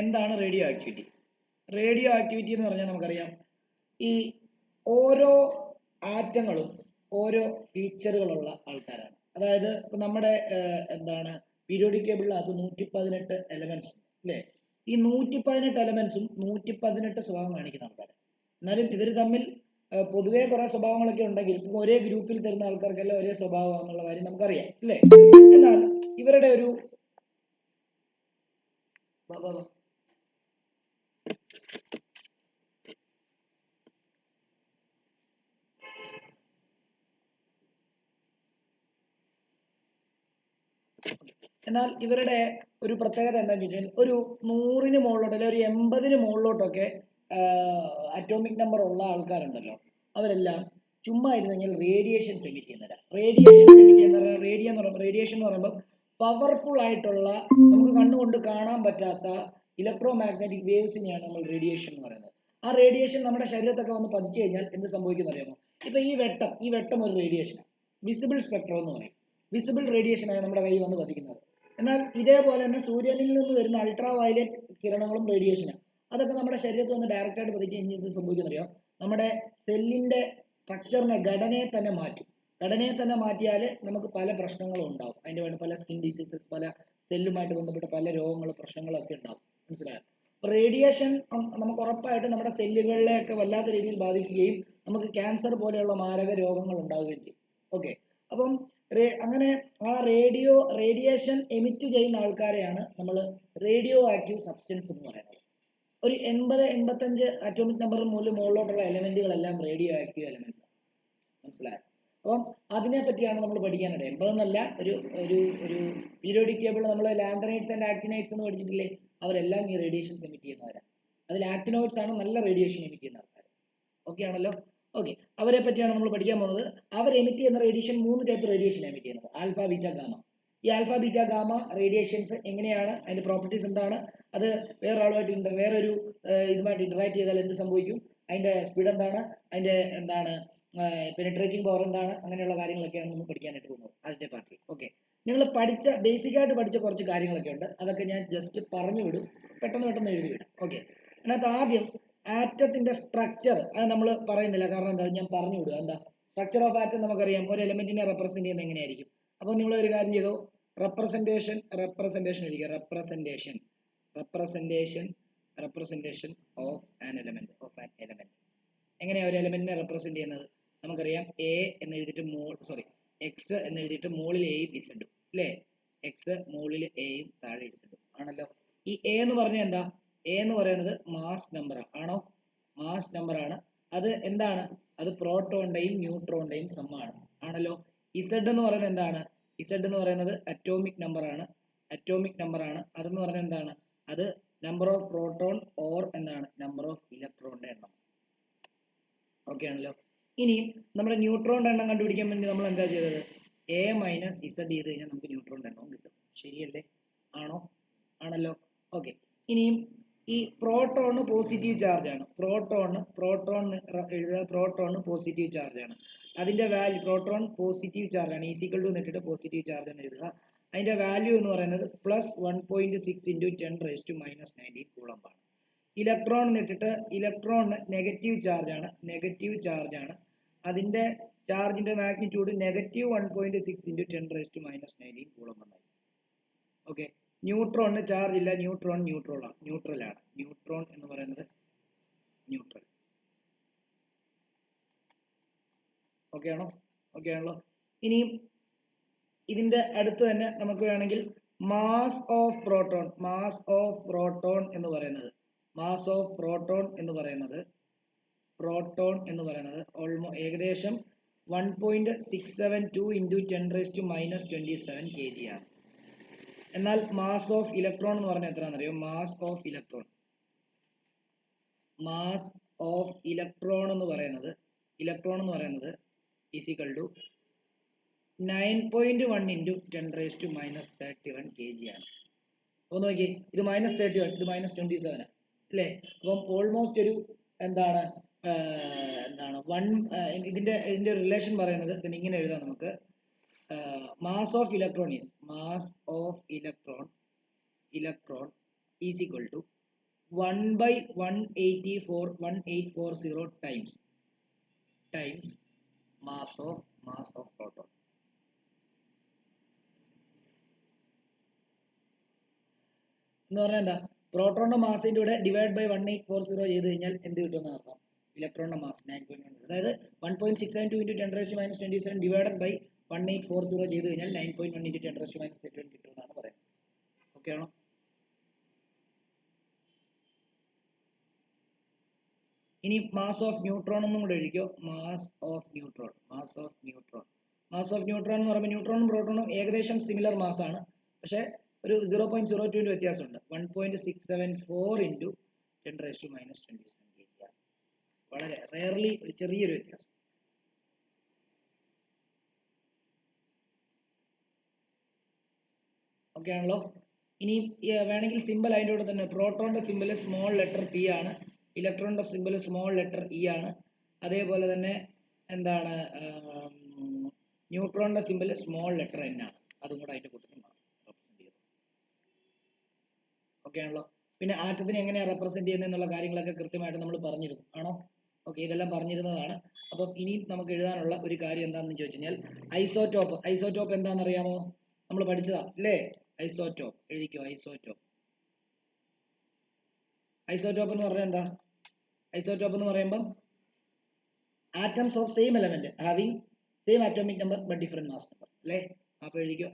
എന്താണ് radio activity? Radioactivity എന്ന് പറഞ്ഞാൽ നമുക്കറിയാം, ഈ ഓരോ ആറ്റങ്ങളും ഓരോ ഫീച്ചറുകളുള്ള ആൾക്കാരാണ്. അതായത് ഇപ്പൊ നമ്മുടെ എന്താണ് പീരിയോഡിക് ടേബിളിനകത്ത് 118 എലമെന്റ്സ് ഉണ്ട് അല്ലേ? ഈ 118 എലമെന്റ്സും 118 സ്വഭാവം കാണിക്കുന്ന ആൾക്കാരാണ്. എന്നാലും ഇവർ തമ്മിൽ പൊതുവെ കുറെ സ്വഭാവങ്ങളൊക്കെ ഉണ്ടെങ്കിൽ ഒരേ ഗ്രൂപ്പിൽ തരുന്ന ആൾക്കാർക്കെല്ലാം ഒരേ സ്വഭാവമാണെന്നുള്ള കാര്യം നമുക്കറിയാം അല്ലേ? എന്നാൽ ഇവരുടെ ഒരു എന്നാൽ ഇവരുടെ ഒരു പ്രത്യേകത എന്താണെന്ന് വെച്ചാൽ ഒരു 100ന് മുകളിലോട്ട് അല്ലെങ്കിൽ ഒരു 80ന് മുകളിലോട്ടൊക്കെ അറ്റോമിക് നമ്പർ ഉള്ള ആൾക്കാരുണ്ടല്ലോ, അവരെല്ലാം ചുമ്മാ ഇരുന്ന് കഴിഞ്ഞാൽ റേഡിയേഷൻസ് എമിറ്റ് ചെയ്യുന്നവരാ. റേഡിയേഷൻസ് എമിറ്റ് ചെയ്യുന്ന റേഡിയേഷൻ എന്ന് പറയുമ്പോൾ പവർഫുൾ ആയിട്ടുള്ള, നമുക്ക് കണ്ണുകൊണ്ട് കാണാൻ പറ്റാത്ത ഇലക്ട്രോ മാഗ്നറ്റിക് വേവ്സിനെയാണ് നമ്മൾ റേഡിയേഷൻ എന്ന് പറയുന്നത്. ആ റേഡിയേഷൻ നമ്മുടെ ശരീരത്തൊക്കെ വന്ന് പതിച്ചു കഴിഞ്ഞാൽ എന്ത് സംഭവിക്കുന്ന അറിയാമോ? ഇപ്പൊ ഈ വെട്ടം ഒരു റേഡിയേഷനാണ്, വിസിബിൾ സ്പെക്ട്രം എന്ന് പറയും. വിസിബിൾ റേഡിയേഷനാണ് നമ്മുടെ കൈ വന്ന് പതിക്കുന്നത്. എന്നാൽ ഇതേപോലെ തന്നെ സൂര്യനിൽ നിന്ന് വരുന്ന അൾട്രാ വയലറ്റ് കിരണങ്ങളും റേഡിയേഷനാണ്. അതൊക്കെ നമ്മുടെ ശരീരത്തിൽ വന്ന് ഡയറക്റ്റ് ആയിട്ട് പതിച്ച് കഴിഞ്ഞാൽ എന്ത് സംഭവിക്കുന്നറിയോ? നമ്മുടെ സെല്ലിന്റെ സ്ട്രക്ചറിനെ, ഘടനയെ തന്നെ മാറ്റും. ഘടനയെ തന്നെ മാറ്റിയാൽ നമുക്ക് പല പ്രശ്നങ്ങളും ഉണ്ടാവും. അതിന്റെ വേണ്ട പല സ്കിൻ ഡിസീസസ്, പല സെല്ലുമായിട്ട് ബന്ധപ്പെട്ട പല രോഗങ്ങളും പ്രശ്നങ്ങളൊക്കെ ഉണ്ടാവും. മനസ്സിലായോ? റേഡിയേഷൻ നമുക്ക് ഉറപ്പായിട്ട് നമ്മുടെ സെല്ലുകളിലെയൊക്കെ വല്ലാത്ത രീതിയിൽ ബാധിക്കുകയും നമുക്ക് ക്യാൻസർ പോലെയുള്ള മാരക രോഗങ്ങൾ ഉണ്ടാവുകയും ചെയ്യും. ഓക്കെ, അപ്പം അങ്ങനെ ആ റേഡിയേഷൻ എമിറ്റ് ചെയ്യുന്ന ആൾക്കാരെയാണ് നമ്മൾ റേഡിയോ ആക്റ്റീവ് സബ്സ്റ്റൻസ് എന്ന് പറയുന്നത്. ഒരു 80-85 അറ്റോമിക് നമ്പർ മുകളിലോട്ടുള്ള എലമെന്റുകളെല്ലാം റേഡിയോ ആക്റ്റീവ് എലമെന്റ്സ് ആണ്. മനസ്സിലായോ? അപ്പം അതിനെ പറ്റിയാണ് നമ്മൾ പഠിക്കാനായിട്ട്. 80 എന്നല്ല, ഒരു ഒരു ഒരു പീരിയോഡിക് ടേബിൾ നമ്മൾ ലാന്തനൈറ്റ്സ് ആൻഡ് ആക്ടിനൈറ്റ്സ് എന്ന് പഠിച്ചിട്ടില്ലേ? അവരെല്ലാം ഈ റേഡിയേഷൻസ് എമിറ്റ് ചെയ്യുന്നവരാണ്. അതിൽ ആക്ടിനോയിഡ്സ് ആണ് നല്ല റേഡിയേഷൻ എമിറ്റ് ചെയ്യുന്ന ആൾക്കാർ. ഓക്കെ ആണല്ലോ? ഓക്കെ, അവരെ പറ്റിയാണ് നമ്മൾ പഠിക്കാൻ പോകുന്നത്. അവർ എമിറ്റ് ചെയ്യുന്ന റേഡിയേഷൻ 3 ടൈപ്പ് റേഡിയേഷൻ എമിറ്റ് ചെയ്യുന്നത്: ആൽഫ, ബീറ്റ, ഗാമ. ഈ ആൽഫ, ബീറ്റ, ഗാമ റേഡിയേഷൻസ് എങ്ങനെയാണ്, അതിന്റെ പ്രോപ്പർട്ടീസ് എന്താണ്, അത് വേറൊരു ഇതുമായിട്ട് ഇന്ററാക്ട് ചെയ്താൽ എന്ത് സംഭവിക്കും, അതിന്റെ സ്പീഡ് എന്താണ്, അതിന്റെ എന്താണ് പെനിട്രേറ്റിംഗ് പവർ എന്താണ്, അങ്ങനെയുള്ള കാര്യങ്ങളൊക്കെയാണ് നമ്മൾ പഠിക്കാനായിട്ട് പോകുന്നത് ആദ്യത്തെ പാർട്ടിൽ. ഓക്കെ, നിങ്ങൾ ബേസിക് ആയിട്ട് പഠിച്ച കുറച്ച് കാര്യങ്ങളൊക്കെ ഉണ്ട്, അതൊക്കെ ഞാൻ ജസ്റ്റ് പറഞ്ഞു വിടും, പെട്ടെന്ന് എഴുതി വിടും. ഓക്കെ, അതിനകത്ത് ആദ്യം ആറ്റത്തിന്റെ സ്ട്രക്ചർ അത് നമ്മൾ പറയുന്നില്ല, കാരണം എന്താ, ഞാൻ പറഞ്ഞു വിടുക. എന്താ സ്ട്രക്ചർ ഓഫ് ആറ്റം? നമുക്കറിയാം, ഒരു എലിമെന്റിനെ റെപ്രസെന്റ് ചെയ്യുന്നത് എങ്ങനെയായിരിക്കും. അപ്പോൾ നിങ്ങൾ ഒരു കാര്യം ചെയ്തോ, റെപ്രസെന്റേഷൻ എഴുതിക്കുക. Representation of an element. എങ്ങനെയാ ഒരു എലമെന്റിനെ റെപ്രസെന്റ് ചെയ്യുന്നത്? നമുക്കറിയാം, എ എന്ന് എഴുതിയിട്ട് എക്സ് എന്ന് എഴുതിയിട്ട് മുകളിൽ എയും ഇസഡും അല്ലേ? എക്സ് മുകളിൽ എയും താഴെ ഇസഡും ആണല്ലോ. ഈ എ എന്ന് പറഞ്ഞാൽ എന്താ? എ എന്ന് പറയുന്നത് മാസ് നമ്പർ ആണോ? മാസ് നമ്പർ ആണ്. അത് എന്താണ്? അത് പ്രോട്ടോണിന്റെയും ന്യൂട്രോണിന്റെയും സമ്മാണ് ആണല്ലോ. ഇസഡ് എന്ന് പറയുന്നത് എന്താണ്? ഇസഡ് എന്ന് പറയുന്നത് അറ്റോമിക് നമ്പർ ആണ്. അതെന്ന് പറഞ്ഞാൽ എന്താണ്? അത് നമ്പർ ഓഫ് പ്രോട്ടോൺ ഓർ എന്താണ്, നമ്പർ ഓഫ് ഇലക്ട്രോണിന്റെ എണ്ണം. ഓക്കെ ആണല്ലോ. ഇനി നമ്മുടെ ന്യൂട്രോണിന്റെ എണ്ണം കണ്ടുപിടിക്കാൻ വേണ്ടി നമ്മൾ എന്താ ചെയ്തത്? എ മൈനസ് ഇസഡ് ചെയ്ത് കഴിഞ്ഞാൽ നമുക്ക് ന്യൂട്രോണിന്റെ എണ്ണവും കിട്ടും. ശരിയല്ലേ? ആണല്ലോ. ഓക്കെ, ഇനിയും ഈ പ്രോട്ടോണ് പോസിറ്റീവ് ചാർജ് ആണ്. പ്രോട്ടോൺ എഴുതുക. പ്രോട്ടോൺ പോസിറ്റീവ് ചാർജ് ആണ്. അതിന്റെ വാല്യൂ, പ്രോട്ടോൺ പോസിറ്റീവ് ചാർജ് ആണ്, ഈസിക്കൽ ടു എന്നിട്ട് പോസിറ്റീവ് ചാർജ് എന്ന് എഴുതുക. അതിന്റെ വാല്യൂ എന്ന് പറയുന്നത് +1.6 × 10⁻⁻⁹ കൂളംബ് ആണ്. ഇലക്ട്രോൺ എന്നിട്ടിട്ട് ഇലക്ട്രോൺ നെഗറ്റീവ് ചാർജ് ആണ്. അതിന്റെ ചാർജിന്റെ മാഗ്നിറ്റ്യൂഡ് -1.6 × 10⁻⁻⁹ കൂളംബ് എന്നായി. ഓക്കെ, ന്യൂട്രോണിന് ചാർജ് ഇല്ല. ന്യൂട്രോൺ ന്യൂട്രലാണ്. ന്യൂട്രോൺ എന്ന് പറയുന്നത് ന്യൂട്രൽ. ഓക്കെ ആണല്ലോ. ഇനിയും ഇതിന്റെ അടുത്ത് തന്നെ നമുക്ക് വേണമെങ്കിൽ മാസ് ഓഫ് പ്രോട്ടോൺ എന്ന് പറയുന്നത് ഏകദേശം 1.672 × 10⁻⁻27 kg ആണ്. എന്നാൽ മാസ് ഓഫ് ഇലക്ട്രോൺ എന്ന് പറഞ്ഞാൽ എത്രയാണെന്നറിയോ? മാസ് ഓഫ് ഇലക്ട്രോൺ എന്ന് പറയുന്നത് ഈസിക്കൽ ടു 9.1 × 10⁻31 kg ആണ്. അപ്പോൾ നോക്കി, ഇത് -31, ഇത് -27 അല്ലേ? അപ്പം ഓൾമോസ്റ്റ് ഒരു എന്താണ് ഇതിന്റെ റിലേഷൻ പറയുന്നത് ഇങ്ങനെ എഴുതാം നമുക്ക്. Mass of electron is is equal to 1/180 times mass of proton. എന്ന് പറഞ്ഞാൽ എന്താ? പ്രോട്ടോണിന്റെ മാസിന്റെ കൂടെ ഡിവൈഡ് ബൈ 1840 ചെയ്ത് കഴിഞ്ഞാൽ എന്ത് കിട്ടുമെന്ന് അർത്ഥം? ഇലക്ട്രോണിന്റെ മാസ് 9.1. അതായത് 1.672 into 10⁻⁻27 ഡിവൈഡഡ് ബൈ 1840 ചെയ്ത് കഴിഞ്ഞാൽ 9.1 into 10⁻⁻31 കിട്ടുമെന്നാണ് പറയുന്നത്. ഓക്കെ ആണോ? ഇനി മാസ് ഓഫ് ന്യൂട്രോൺ എന്നും കൂടെ എഴുതിക്കോ. മാസ് ഓഫ് ന്യൂട്രോൺ എന്ന് പറയുമ്പോൾ ന്യൂട്രോണും പ്രോട്ടോണും ഏകദേശം സിമിലർ മാസ് ആണ്. പക്ഷെ ഒരു 0.02 വ്യത്യാസമുണ്ട്. 1.674 into 10⁻⁻27. വളരെ റെയർലി ഒരു ചെറിയൊരു വ്യത്യാസം. ഓക്കെ ആണല്ലോ? ഇനി വേണമെങ്കിൽ സിമ്പിൾ അതിൻ്റെ കൂടെ തന്നെ പ്രോട്ടോണിന്റെ സിമ്പിൾ സ്മോൾ ലെറ്റർ പി ആണ്, ഇലക്ട്രോണിന്റെ സിമ്പിൾ സ്മോൾ ലെറ്റർ ഇ ആണ്. അതേപോലെ തന്നെ എന്താണ് ന്യൂട്രോണിന്റെ സിമ്പിൾ സ്മോൾ ലെറ്റർ എൻ ആണ്. അതും കൂടെ അതിന്റെ കൂട്ടത്തിൽ റെപ്രസെന്റ് ചെയ്യുന്നത്. ഓക്കെ ആണല്ലോ? പിന്നെ ആറ്റത്തിനെ എങ്ങനെയാണ് റെപ്രസെന്റ് ചെയ്യുന്നത് എന്നുള്ള കാര്യങ്ങളൊക്കെ കൃത്യമായിട്ട് നമ്മൾ പറഞ്ഞിരുന്നു ആണോ? ഓക്കെ, ഇതെല്ലാം പറഞ്ഞിരുന്നതാണ്. അപ്പം ഇനിയും നമുക്ക് എഴുതാനുള്ള ഒരു കാര്യം എന്താണെന്ന് ചോദിച്ചു കഴിഞ്ഞാൽ ഐസോടോപ്പ് എന്താണെന്ന് അറിയാമോ? നമ്മൾ പഠിച്ചതാ അല്ലേ? ഐസോടോപ്പ് എഴുതിക്കോ. ഐസോടോപ്പ് എന്ന് പറഞ്ഞാൽ എന്താ? ഐസോടോപ്പ് എന്ന് പറയുമ്പം atoms of same element having same atomic number but different mass number അല്ലേ? അപ്പോൾ എഴുതിക്കോ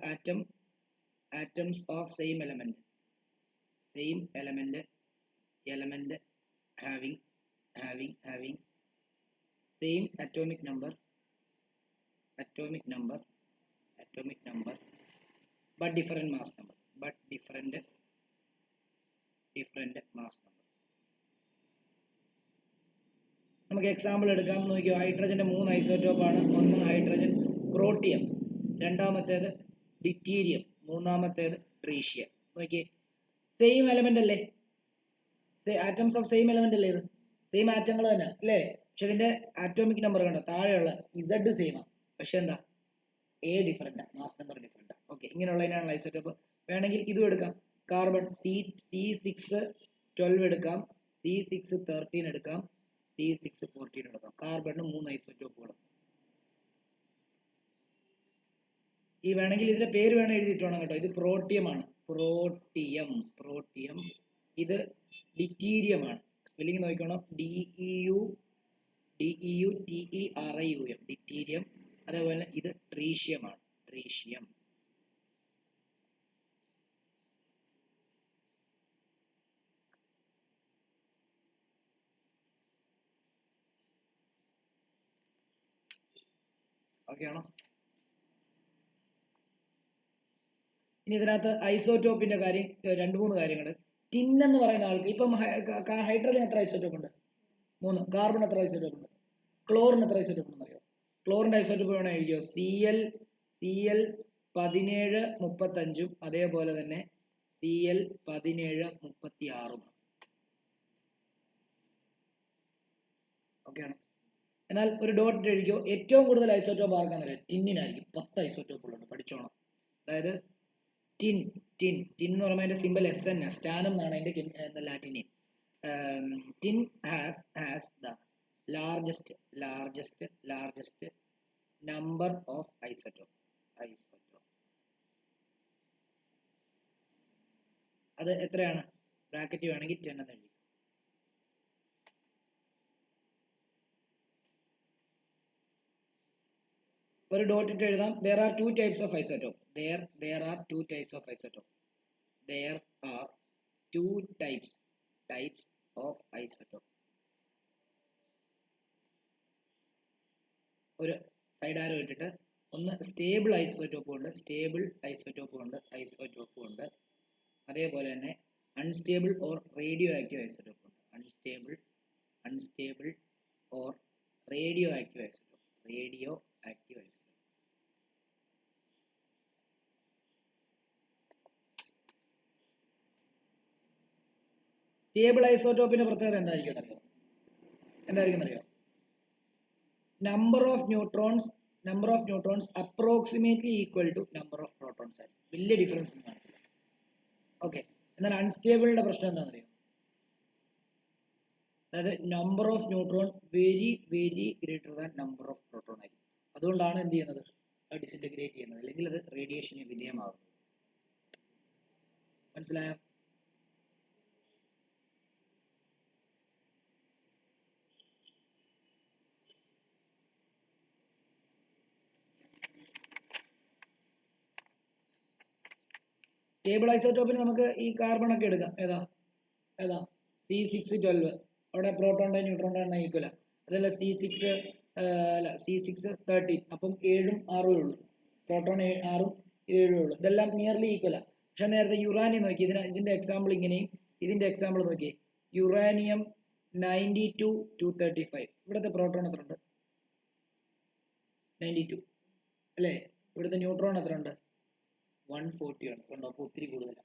atoms of same element having same atomic number but different mass number നമുക്ക് എക്സാമ്പിൾ എടുക്കാം. നോക്കിയോ, ഹൈഡ്രജന്റെ 3 ഐസോടോപ്പ് ആണ്. ഒന്ന് ഹൈഡ്രജൻ പ്രോട്ടിയം, രണ്ടാമത്തേത് ഡിറ്റീരിയം, മൂന്നാമത്തേത് ട്രീഷ്യം. നോക്കിയേ, സെയിം എലമെന്റ് അല്ലേ? ആറ്റംസ് ഓഫ് സെയിം എലമെന്റ് അല്ലേ? ഇത് സെയിം ആറ്റങ്ങൾ തന്നെ അല്ലേ? പക്ഷെ ഇതിന്റെ ആറ്റോമിക് നമ്പർ കണ്ടോ? താഴെയുള്ള ഇസഡ് സെയിം ആണ്, പക്ഷെ എന്താ എ different, mass number different. Okay, ഇങ്ങനെയുള്ളതിനാണ് ഐസോടോപ്പ്. വേണമെങ്കിൽ ഇതും എടുക്കാം. കാർബൺ C612 എടുക്കാം, C613 എടുക്കാം, C614 എടുക്കാം. കാർബണിന് 3 ഐസോടോപ്പുകൾ. ഈ വേണമെങ്കിൽ ഇതിന്റെ പേര് വേണം എഴുതിയിട്ട് വേണം കേട്ടോ. ഇത് പ്രോട്ടിയം ആണ്, പ്രോട്ടിയം. ഇത് ഡിറ്റീരിയം ആണ്. സ്പെല്ലിംഗ് നോക്കണം, DEUTERIUM ഡിറ്റീരിയം. അതേപോലെ ഇത് ട്രീഷ്യം ആണ്, ട്രീഷ്യം. ഓക്കെ ആണോ? ഇനി ഇതിനകത്ത് ഐസോടോപ്പിന്റെ കാര്യം 2-3 കാര്യങ്ങൾ. ടിൻ എന്ന് പറയുന്ന ആൾക്ക് ഇപ്പം ഹൈഡ്രജൻ എത്ര ഐസോടോപ്പ് ഉണ്ട്? 3. കാർബൺ എത്ര ഐസോടോപ്പ് ഉണ്ട്? ക്ലോറിൻ എത്ര ഐസോടോപ്പ് ഉണ്ടെന്ന് അറിയോ? ക്ലോറിന്റെ ഐസോടോപ്പ് വേണം എഴുതിയോ. Cl1735 അതേപോലെ തന്നെ Cl1736. ഓക്കെ ആണ്. എന്നാൽ ഒരു ഡോട്ട് എഴുതിക്കോ. ഏറ്റവും കൂടുതൽ ഐസോടോപ്പ് ആർക്കാന്ന് അറിയാം? ടിന്നിനായിരിക്കും. 10 ഐസോടോപ്പ് ഉള്ളത്, പഠിച്ചോണം. അതായത് ടിൻ എന്ന് പറയുമ്പോൾ അതിന്റെ സിമ്പിൾ SN, സ്റ്റാനം എന്നാണ് അതിന്റെ Latin name. Tin has the largest number of isotope. അത് എത്രയാണ്? ബ്രാക്കറ്റ് വേണമെങ്കിൽ 10 എന്ന് എഴുതി. ഒരു ഡോട്ട് ഇട്ട് എഴുതാം. There are two types of isotope. There are two types of isotope. ഒരു സൈഡ് ആരോ ഇട്ടിട്ട്, ഒന്ന് സ്റ്റേബിൾ ഐസോടോപ്പും ഉണ്ട്, അതേപോലെ തന്നെ unstable or radioactive isotope ഉണ്ട്. Unstable or radioactive isotope. Stable ഐസോടോപ്പിന്റെ പ്രത്യേകത എന്തായിരിക്കും അറിയോ? Number of neutrons approximately equal to number of protons ആയിരിക്കും. വലിയ ഡിഫറൻസ് ഒന്നും കാണില്ല. ഓക്കെ, എന്നാൽ അൺസ്റ്റേബിളിന്റെ പ്രശ്നം എന്താണെന്നറിയോ? അതായത് number of neutron very very greater than number of proton ആയിരിക്കും. അതുകൊണ്ടാണ് എന്ത് ചെയ്യുന്നത്, അത് ഡിസിൻറ്റഗ്രേറ്റ് ചെയ്യുന്നത്, അല്ലെങ്കിൽ അത് റേഡിയേഷന് വിധേയമാകുന്നത്. മനസ്സിലായോ? സ്റ്റേബിൾ ഐസോടോപ്പിന് നമുക്ക് ഈ കാർബൺ ഒക്കെ എടുക്കാം. ഏതാ ഏതാ C612, അവിടെ പ്രോട്ടോണിന്റെ ന്യൂട്രോണിന്റെ എണ്ണം ഈക്വല. അതല്ല C6 അല്ല C613, അപ്പം 7ഉം 6ഉം ഉള്ളൂ. പ്രോട്ടോൺ 6ഉം 7ഉം ഉള്ളൂ. ഇതെല്ലാം നിയർലി ഈക്വല. പക്ഷെ നേരത്തെ യുറാനിയം നോക്കി, ഇതിന്റെ എക്സാമ്പിൾ ഇങ്ങനെയും ഇതിന്റെ എക്സാമ്പിൾ നോക്കി, യുറാനിയം 92-235. ഇവിടുത്തെ പ്രോട്ടോൺ എത്ര ഉണ്ട്? 92 അല്ലേ? ഇവിടുത്തെ ന്യൂട്രോൺ എത്ര ഉണ്ട്? 140 ആണ്. കണ്ടോ? അപ്പോൾ ഒത്തിരി കൂടുതലാണ്.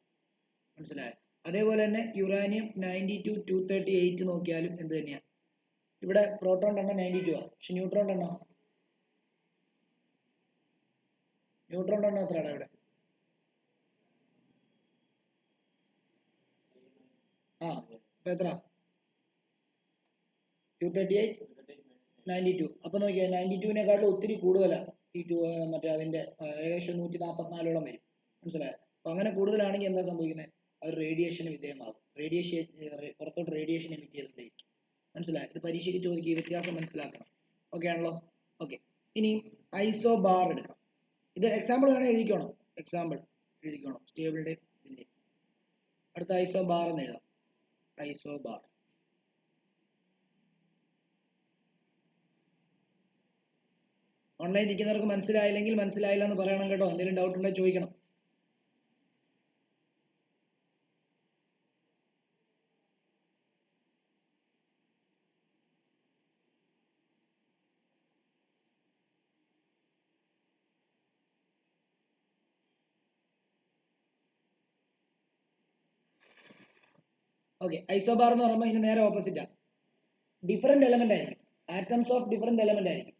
മനസ്സിലായോ? അതേപോലെ തന്നെ യുറാനിയം 92-238 നോക്കിയാലും എന്ത് തന്നെയാണ്? ഇവിടെ പ്രോട്ടോൺ എണ്ണം 92 ആണ്, പക്ഷെ ന്യൂട്രോൺ എണ്ണം എത്രയാണ് ഇവിടെ? ആ അപ്പൊ എത്ര? 238 92. അപ്പൊ നോക്കിയാൽ 92വിനെക്കാട്ടും ഒത്തിരി കൂടുതലാണ് ഈ മറ്റേ അതിന്റെ ഏകദേശം 144ഓളം വരും. മനസ്സിലായോ? അപ്പൊ അങ്ങനെ കൂടുതലാണെങ്കിൽ എന്താ സംഭവിക്കുന്നത്? അവർ റേഡിയേഷന് വിധേയമാകും. റേഡിയേഷൻ പുറത്തോട്ട് റേഡിയേഷൻ എമിറ്റ് ചെയ്തുകൊണ്ടേയിരിക്കും. മനസ്സിലായോ? ഇത് പരീക്ഷയ്ക്ക് ചോദിക്കുക, ഈ വ്യത്യാസം മനസ്സിലാക്കണം. ഓക്കെ ആണല്ലോ? ഓക്കെ. ഇനി ഐസോ ബാർ എടുക്കാം. ഇത് എക്സാമ്പിൾ വേണേൽ എഴുതിക്കോണം. എക്സാമ്പിൾ എഴുതിക്കോണം, സ്റ്റേബിളിന്റെ ഇതിന്റെ. അടുത്ത ഐസോ ബാർ എന്ന് എഴുതാം. ഐസോ ബാർ. ഓൺലൈൻ ഇരിക്കുന്നവർക്ക് മനസ്സിലായില്ലെങ്കിൽ മനസ്സിലായില്ല എന്ന് പറയണം കേട്ടോ. എന്തെങ്കിലും ഡൗട്ട് ഉണ്ടെങ്കിൽ ചോദിക്കണം. ഓക്കെ, ഐസോബാർ എന്ന് പറയുമ്പോൾ ഇതിന് നേരെ ഓപ്പോസിറ്റാ. ഡിഫറെന്റ് എലമെന്റ് ആയിരിക്കും, ആറ്റംസ് ഓഫ് ഡിഫറെന്റ് എലമെന്റ് ആയിരിക്കും.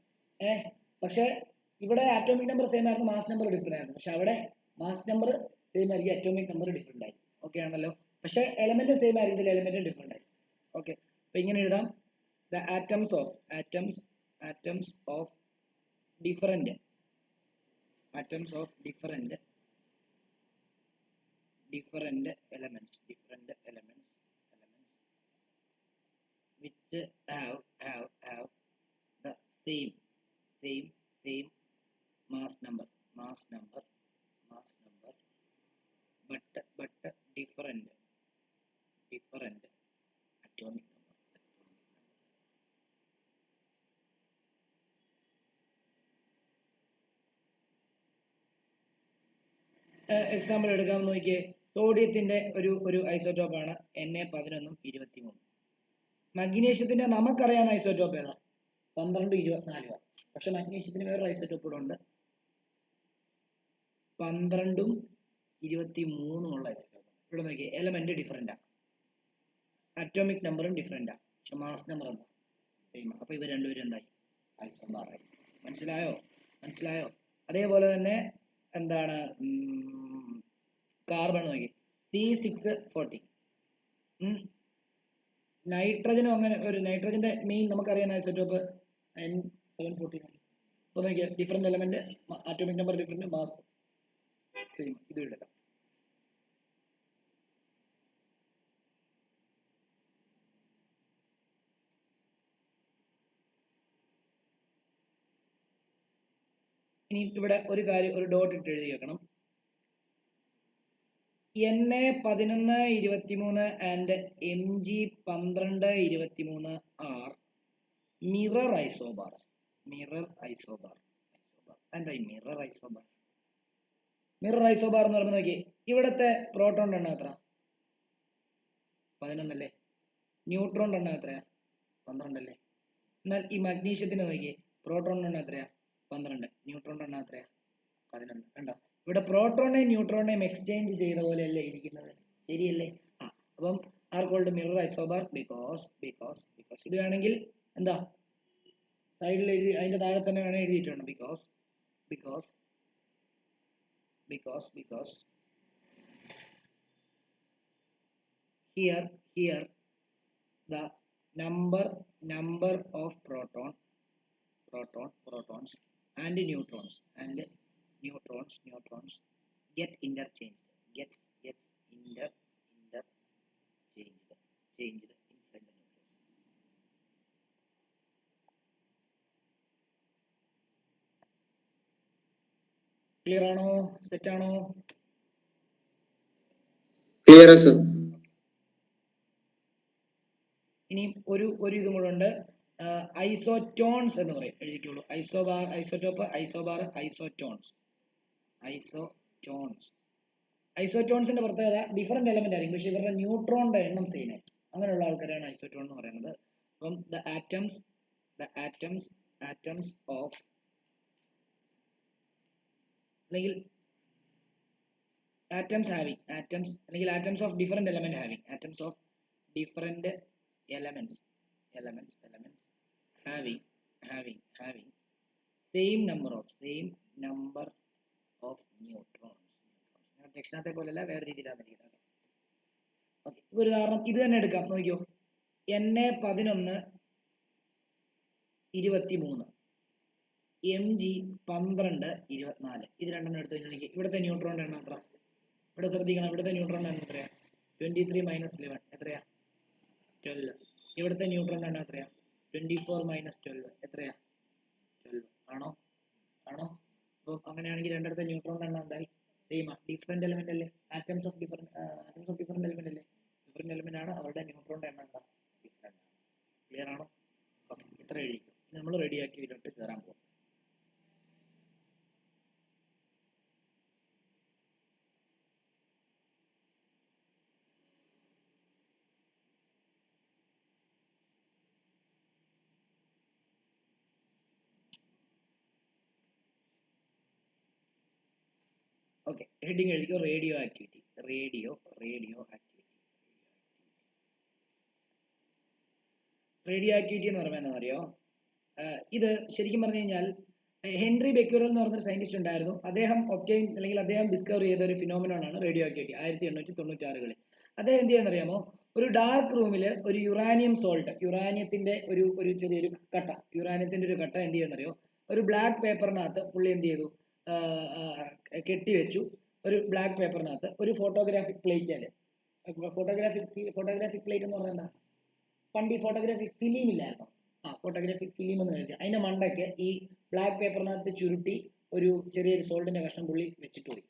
പക്ഷെ ഇവിടെ ആറ്റോമിക് നമ്പർ സെയിം ആയിരുന്നു, മാസ് നമ്പർ ഡിഫറെന്റ് ആയിരുന്നു. പക്ഷെ അവിടെ മാസ് നമ്പർ സെയിം ആയിരിക്കും, അറ്റോമിക് നമ്പർ ഡിഫറെന്റ് ആയിരിക്കും. ഓക്കെ ആണല്ലോ? പക്ഷെ എലമെന്റ് സെയിം ആയിരിക്കും, ഇതിൽ എലമെന്റ് ഡിഫറെന്റ് ആയിരിക്കും. ഓക്കെ, അപ്പൊ ഇങ്ങനെ എഴുതാം. The atoms of different elements which have the same mass number but different atomic number. Example എടുക്കാമെന്ന് നോക്കിയേ. സോഡിയത്തിന്റെ ഒരു ഐസോടോപ്പ് ആണ് Na11-23. മഗ്നീഷ്യത്തിന്റെ നമുക്കറിയാവുന്ന ഐസോടോപ്പ് ഏതാ? 12-24. പക്ഷെ മഗ്നീഷ്യത്തിന് വേറൊരു ഐസോടോപ്പ് കൂടെ ഉണ്ട്, 12-23 ഉള്ള ഐസോടോപ്പ്. ഇവിടെ നോക്കിയേ, എലമെന്റ് ഡിഫറെന്റ്, അറ്റോമിക് നമ്പറും ഡിഫറെന്റ്, പക്ഷെ മാസ് നമ്പർ എന്താ? സെയിം. അപ്പൊ ഇവർ രണ്ടുപേരും എന്തായി? ഐസോബാറായി. മനസ്സിലായോ? അതേപോലെ തന്നെ എന്താണ് കാർബൺ നോക്കി, C640. നൈട്രജനും അങ്ങനെ ഒരു, നൈട്രജന്റെ മെയിൻ നമുക്കറിയാവുന്ന ഐസോടോപ്പ് N749. അപ്പൊ നോക്കിയാൽ different element, atomic number different, mass same. ഇത് എടുക്കാം. ഇനി ഇവിടെ ഒരു കാര്യം, ഒരു ഡോട്ട് ഇട്ട് എഴുതി വെക്കണം. Na11-23 and Mg12-23 are mirror isobar. എന്തായി മിറർ ഐസോബാർ? മിറർ ഐസോബാർ എന്ന് പറയുമ്പോൾ നോക്കി, ഇവിടത്തെ പ്രോട്ടോൺ എണ്ണം എത്ര? 11 അല്ലേ? ന്യൂട്രോൺ എണ്ണം എത്രയാ? 12 അല്ലേ? എന്നാൽ ഈ മഗ്നീഷ്യത്തിന് നോക്കി, പ്രോട്ടോൺ എണ്ണം എത്രയാ? 12. ന്യൂട്രോൺ എണ്ണം എത്രയാ? 11. കണ്ടോ? ഇവിടെ പ്രോട്ടോണേയും ന്യൂട്രോണേയും എക്സ്ചേഞ്ച് ചെയ്ത പോലെയല്ലേ ഇരിക്കുന്നത്? ശരിയല്ലേ? അപ്പം are called mirror isobar because ഇത് വേണമെങ്കിൽ എന്താ സൈഡിൽ എഴുതി, അതിന്റെ താഴെ തന്നെ വേണേൽ എഴുതിയിട്ടുണ്ട്. Because here the number of protons and neutrons get interchanged gets changed inside the nucleus. Clear ആണോ? Set ആണോ? Clear sir. ഇനി ഒരു ഇതും കൂടെ ഉണ്ട്. ഐസോടോൺസ് എന്ന് പറയും, എഴുതിക്കോളൂ. ഐസോടോപ്പ്, ഐസോബാർ, ഐസോടോൺസിന്റെ പ്രത്യേകത ഡിഫറെന്റ് എലമെന്റ് ആയിരിക്കും, പക്ഷെ ഇവരുടെ ന്യൂട്രോണിന്റെ എണ്ണം സെയിം ആയിരിക്കും. അങ്ങനെയുള്ള ആൾക്കാരാണ് ഐസോടോൺ എന്ന് പറയുന്നത്. അപ്പം ദ ആറ്റംസ് ഓഫ് അല്ലെങ്കിൽ atoms of different element having same number of neutrons. ടെക്സ്റ്റിനകത്തെ പോലെയല്ല, വേറെ രീതിയിലാണ് ഇരിക്കുന്നത്. ഓക്കെ, ഒരു ഉദാഹരണം ഇത് തന്നെ എടുക്കാം, നോക്കിയോ. Na11 23 Mg 12 24. ഇത് രണ്ടെണ്ണം എടുത്തു കഴിഞ്ഞാൽ ഇവിടുത്തെ ന്യൂട്രോണിന്റെ എണ്ണം എത്ര? ഇവിടെ ശ്രദ്ധിക്കണം, ഇവിടുത്തെ ന്യൂട്രോണിന്റെ എണ്ണം എത്രയാ? 23 - 11 എത്രയാ? 12. ഇവിടുത്തെ ന്യൂട്രോണിന്റെ എണ്ണം എത്രയാ? 24 - 12 എത്രയാ? 12. ആണോ? അപ്പോൾ അങ്ങനെയാണെങ്കിൽ രണ്ടിടത്തെ ന്യൂട്രോണിന്റെ എണ്ണം എന്തായി? സെയിം ആ. ഡിഫറെന്റ് എലിമെന്റ് അല്ലേ? ആറ്റംസ് ഓഫ് ഡിഫറെന്റ് എലിമെന്റ് അല്ലേ? ഡിഫറെന്റ് എലിമെന്റ് ആണ്, അവരുടെ ന്യൂട്രോണിന്റെ എണ്ണം എന്താ? ഡിഫറെന്റ് ആണ്. ക്ലിയർ ആണോ? ഓക്കെ, ഇത്ര എഴുതിക്കും. നമ്മൾ റെഡിയാക്കി ഇതിലോട്ട് കയറാൻ പോകും. ഓക്കെ, ഹെഡിങ് എഴുതിക്കോ. Radioactivity. റേഡിയോ ആക്ടിവിറ്റി എന്ന് പറയുമ്പോൾ എന്താണെന്നറിയോ? ഇത് ശരിക്കും പറഞ്ഞു കഴിഞ്ഞാൽ ഹെൻറി ബെക്യുറൽ എന്ന് പറഞ്ഞൊരു സയന്റിസ്റ്റ് ഉണ്ടായിരുന്നു. അദ്ദേഹം ഡിസ്കവർ ചെയ്ത ഒരു ഫിനോമിനോൺ ആണ് റേഡിയോ ആക്ടിവിറ്റി 1896-കളിൽ. അദ്ദേഹം എന്ത് ചെയ്യാന്നറിയാമോ? ഒരു ഡാർക്ക് റൂമിൽ ഒരു യുറാനിയം സോൾട്ട്, യുറാനിയത്തിന്റെ ഒരു ചെറിയൊരു കട്ട, എന്ത് ചെയ്യുന്നറിയോ? ഒരു ബ്ലാക്ക് പേപ്പറിനകത്ത് പുള്ളി എന്ത് ചെയ്തു? കെട്ടിവെച്ചു. ഒരു ബ്ലാക്ക് പേപ്പറിനകത്ത് ഒരു ഫോട്ടോഗ്രാഫിക് പ്ലേറ്റ്. ഫോട്ടോഗ്രാഫിക് പ്ലേറ്റ് എന്ന് പറഞ്ഞാൽ എന്താ? പണ്ട് ഈ ഫോട്ടോഗ്രാഫിക് ഫിലിം ഇല്ലായിരുന്നു. ഫോട്ടോഗ്രാഫിക് ഫിലിം എന്ന് കരുതി അതിന്റെ മണ്ടയ്ക്ക് ഈ ബ്ലാക്ക് പേപ്പറിനകത്ത് ചുരുട്ടി ഒരു ചെറിയൊരു സോൾട്ടിന്റെ കഷ്ണം പുള്ളി വെച്ചിട്ട് പോയി.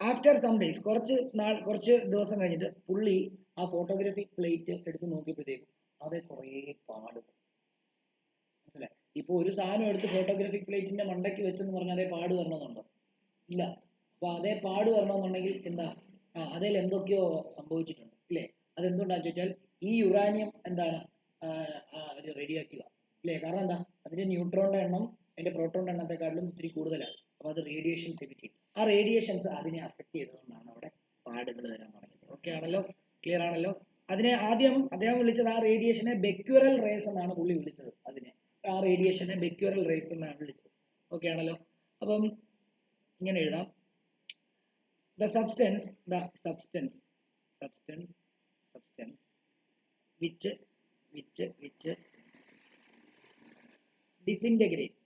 ആഫ്റ്റർ സം ഡേയ്സ്, കുറച്ച് ദിവസം കഴിഞ്ഞിട്ട് പുള്ളി ആ ഫോട്ടോഗ്രാഫിക് പ്ലേറ്റ് എടുത്ത് നോക്കിയപ്പോഴത്തേക്കും അതേ കുറേ പാട്. മനസ്സിലായി? ഇപ്പൊ ഒരു സാധനം എടുത്ത് ഫോട്ടോഗ്രാഫിക് പ്ലേറ്റിന്റെ മണ്ടയ്ക്ക് വെച്ചെന്ന് പറഞ്ഞാൽ അതേ പാട് വരണമെന്നുണ്ടോ? ഇല്ല. അപ്പൊ അതേ പാട് വരണമെന്നുണ്ടെങ്കിൽ എന്താ? അതിൽ എന്തൊക്കെയോ സംഭവിച്ചിട്ടുണ്ട്, ഇല്ലേ? അതെന്തുകൊണ്ടാന്ന് ചോദിച്ചാൽ ഈ യുറാനിയം എന്താണ്? റേഡിയോ ആക്റ്റീവ്, അല്ലേ? കാരണം എന്താ? അതിന്റെ ന്യൂട്രോണിന്റെ എണ്ണം അതിന്റെ പ്രോട്ടോണിന്റെ എണ്ണത്തെക്കാട്ടിലും ഒത്തിരി കൂടുതലാണ്. അപ്പൊ അത് റേഡിയേഷൻസ് എമിറ്റ് ചെയ്യും. ആ റേഡിയേഷൻസ് അതിനെ അഫക്ട് ചെയ്തതുകൊണ്ടാണ് അവിടെ പാടുകൾ വരാൻ തുടങ്ങിയത്. ഓക്കെ ആണല്ലോ? ക്ലിയർ ആണല്ലോ? അതിനെ ആദ്യം അദ്ദേഹം വിളിച്ചത്, ആ റേഡിയേഷനെ ബെക്യുറൽ റേസ് എന്നാണ് പുള്ളി വിളിച്ചത്. ഓക്കെ ആണല്ലോ? അപ്പം ഇങ്ങനെ എഴുതാം. The substance which disintegrate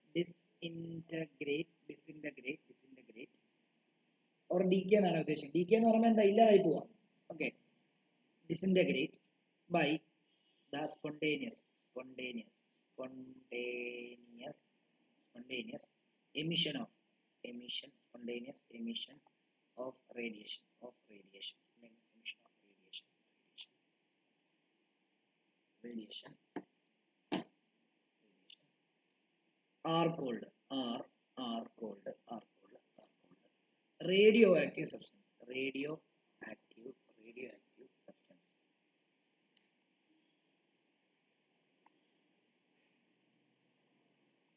or decay എന്നാണ് ഉദ്ദേശിക്കുന്നത്. decay എന്ന് പറയുമ്പോൾ എന്താ? ഇല്ലാതായി പോവാ. Okay, disintegrate by the spontaneous emission of radiation are called radioactive substance.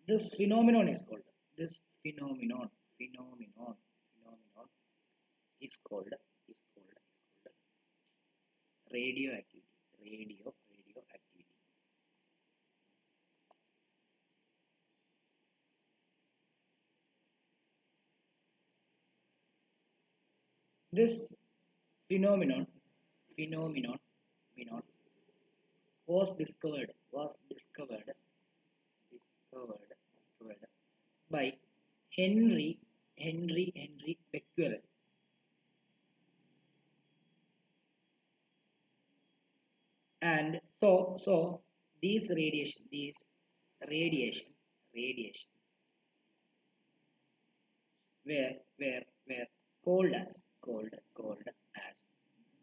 This phenomenon is called radioactivity. This phenomenon was discovered by Henry Becquerel. And so these radiation were called as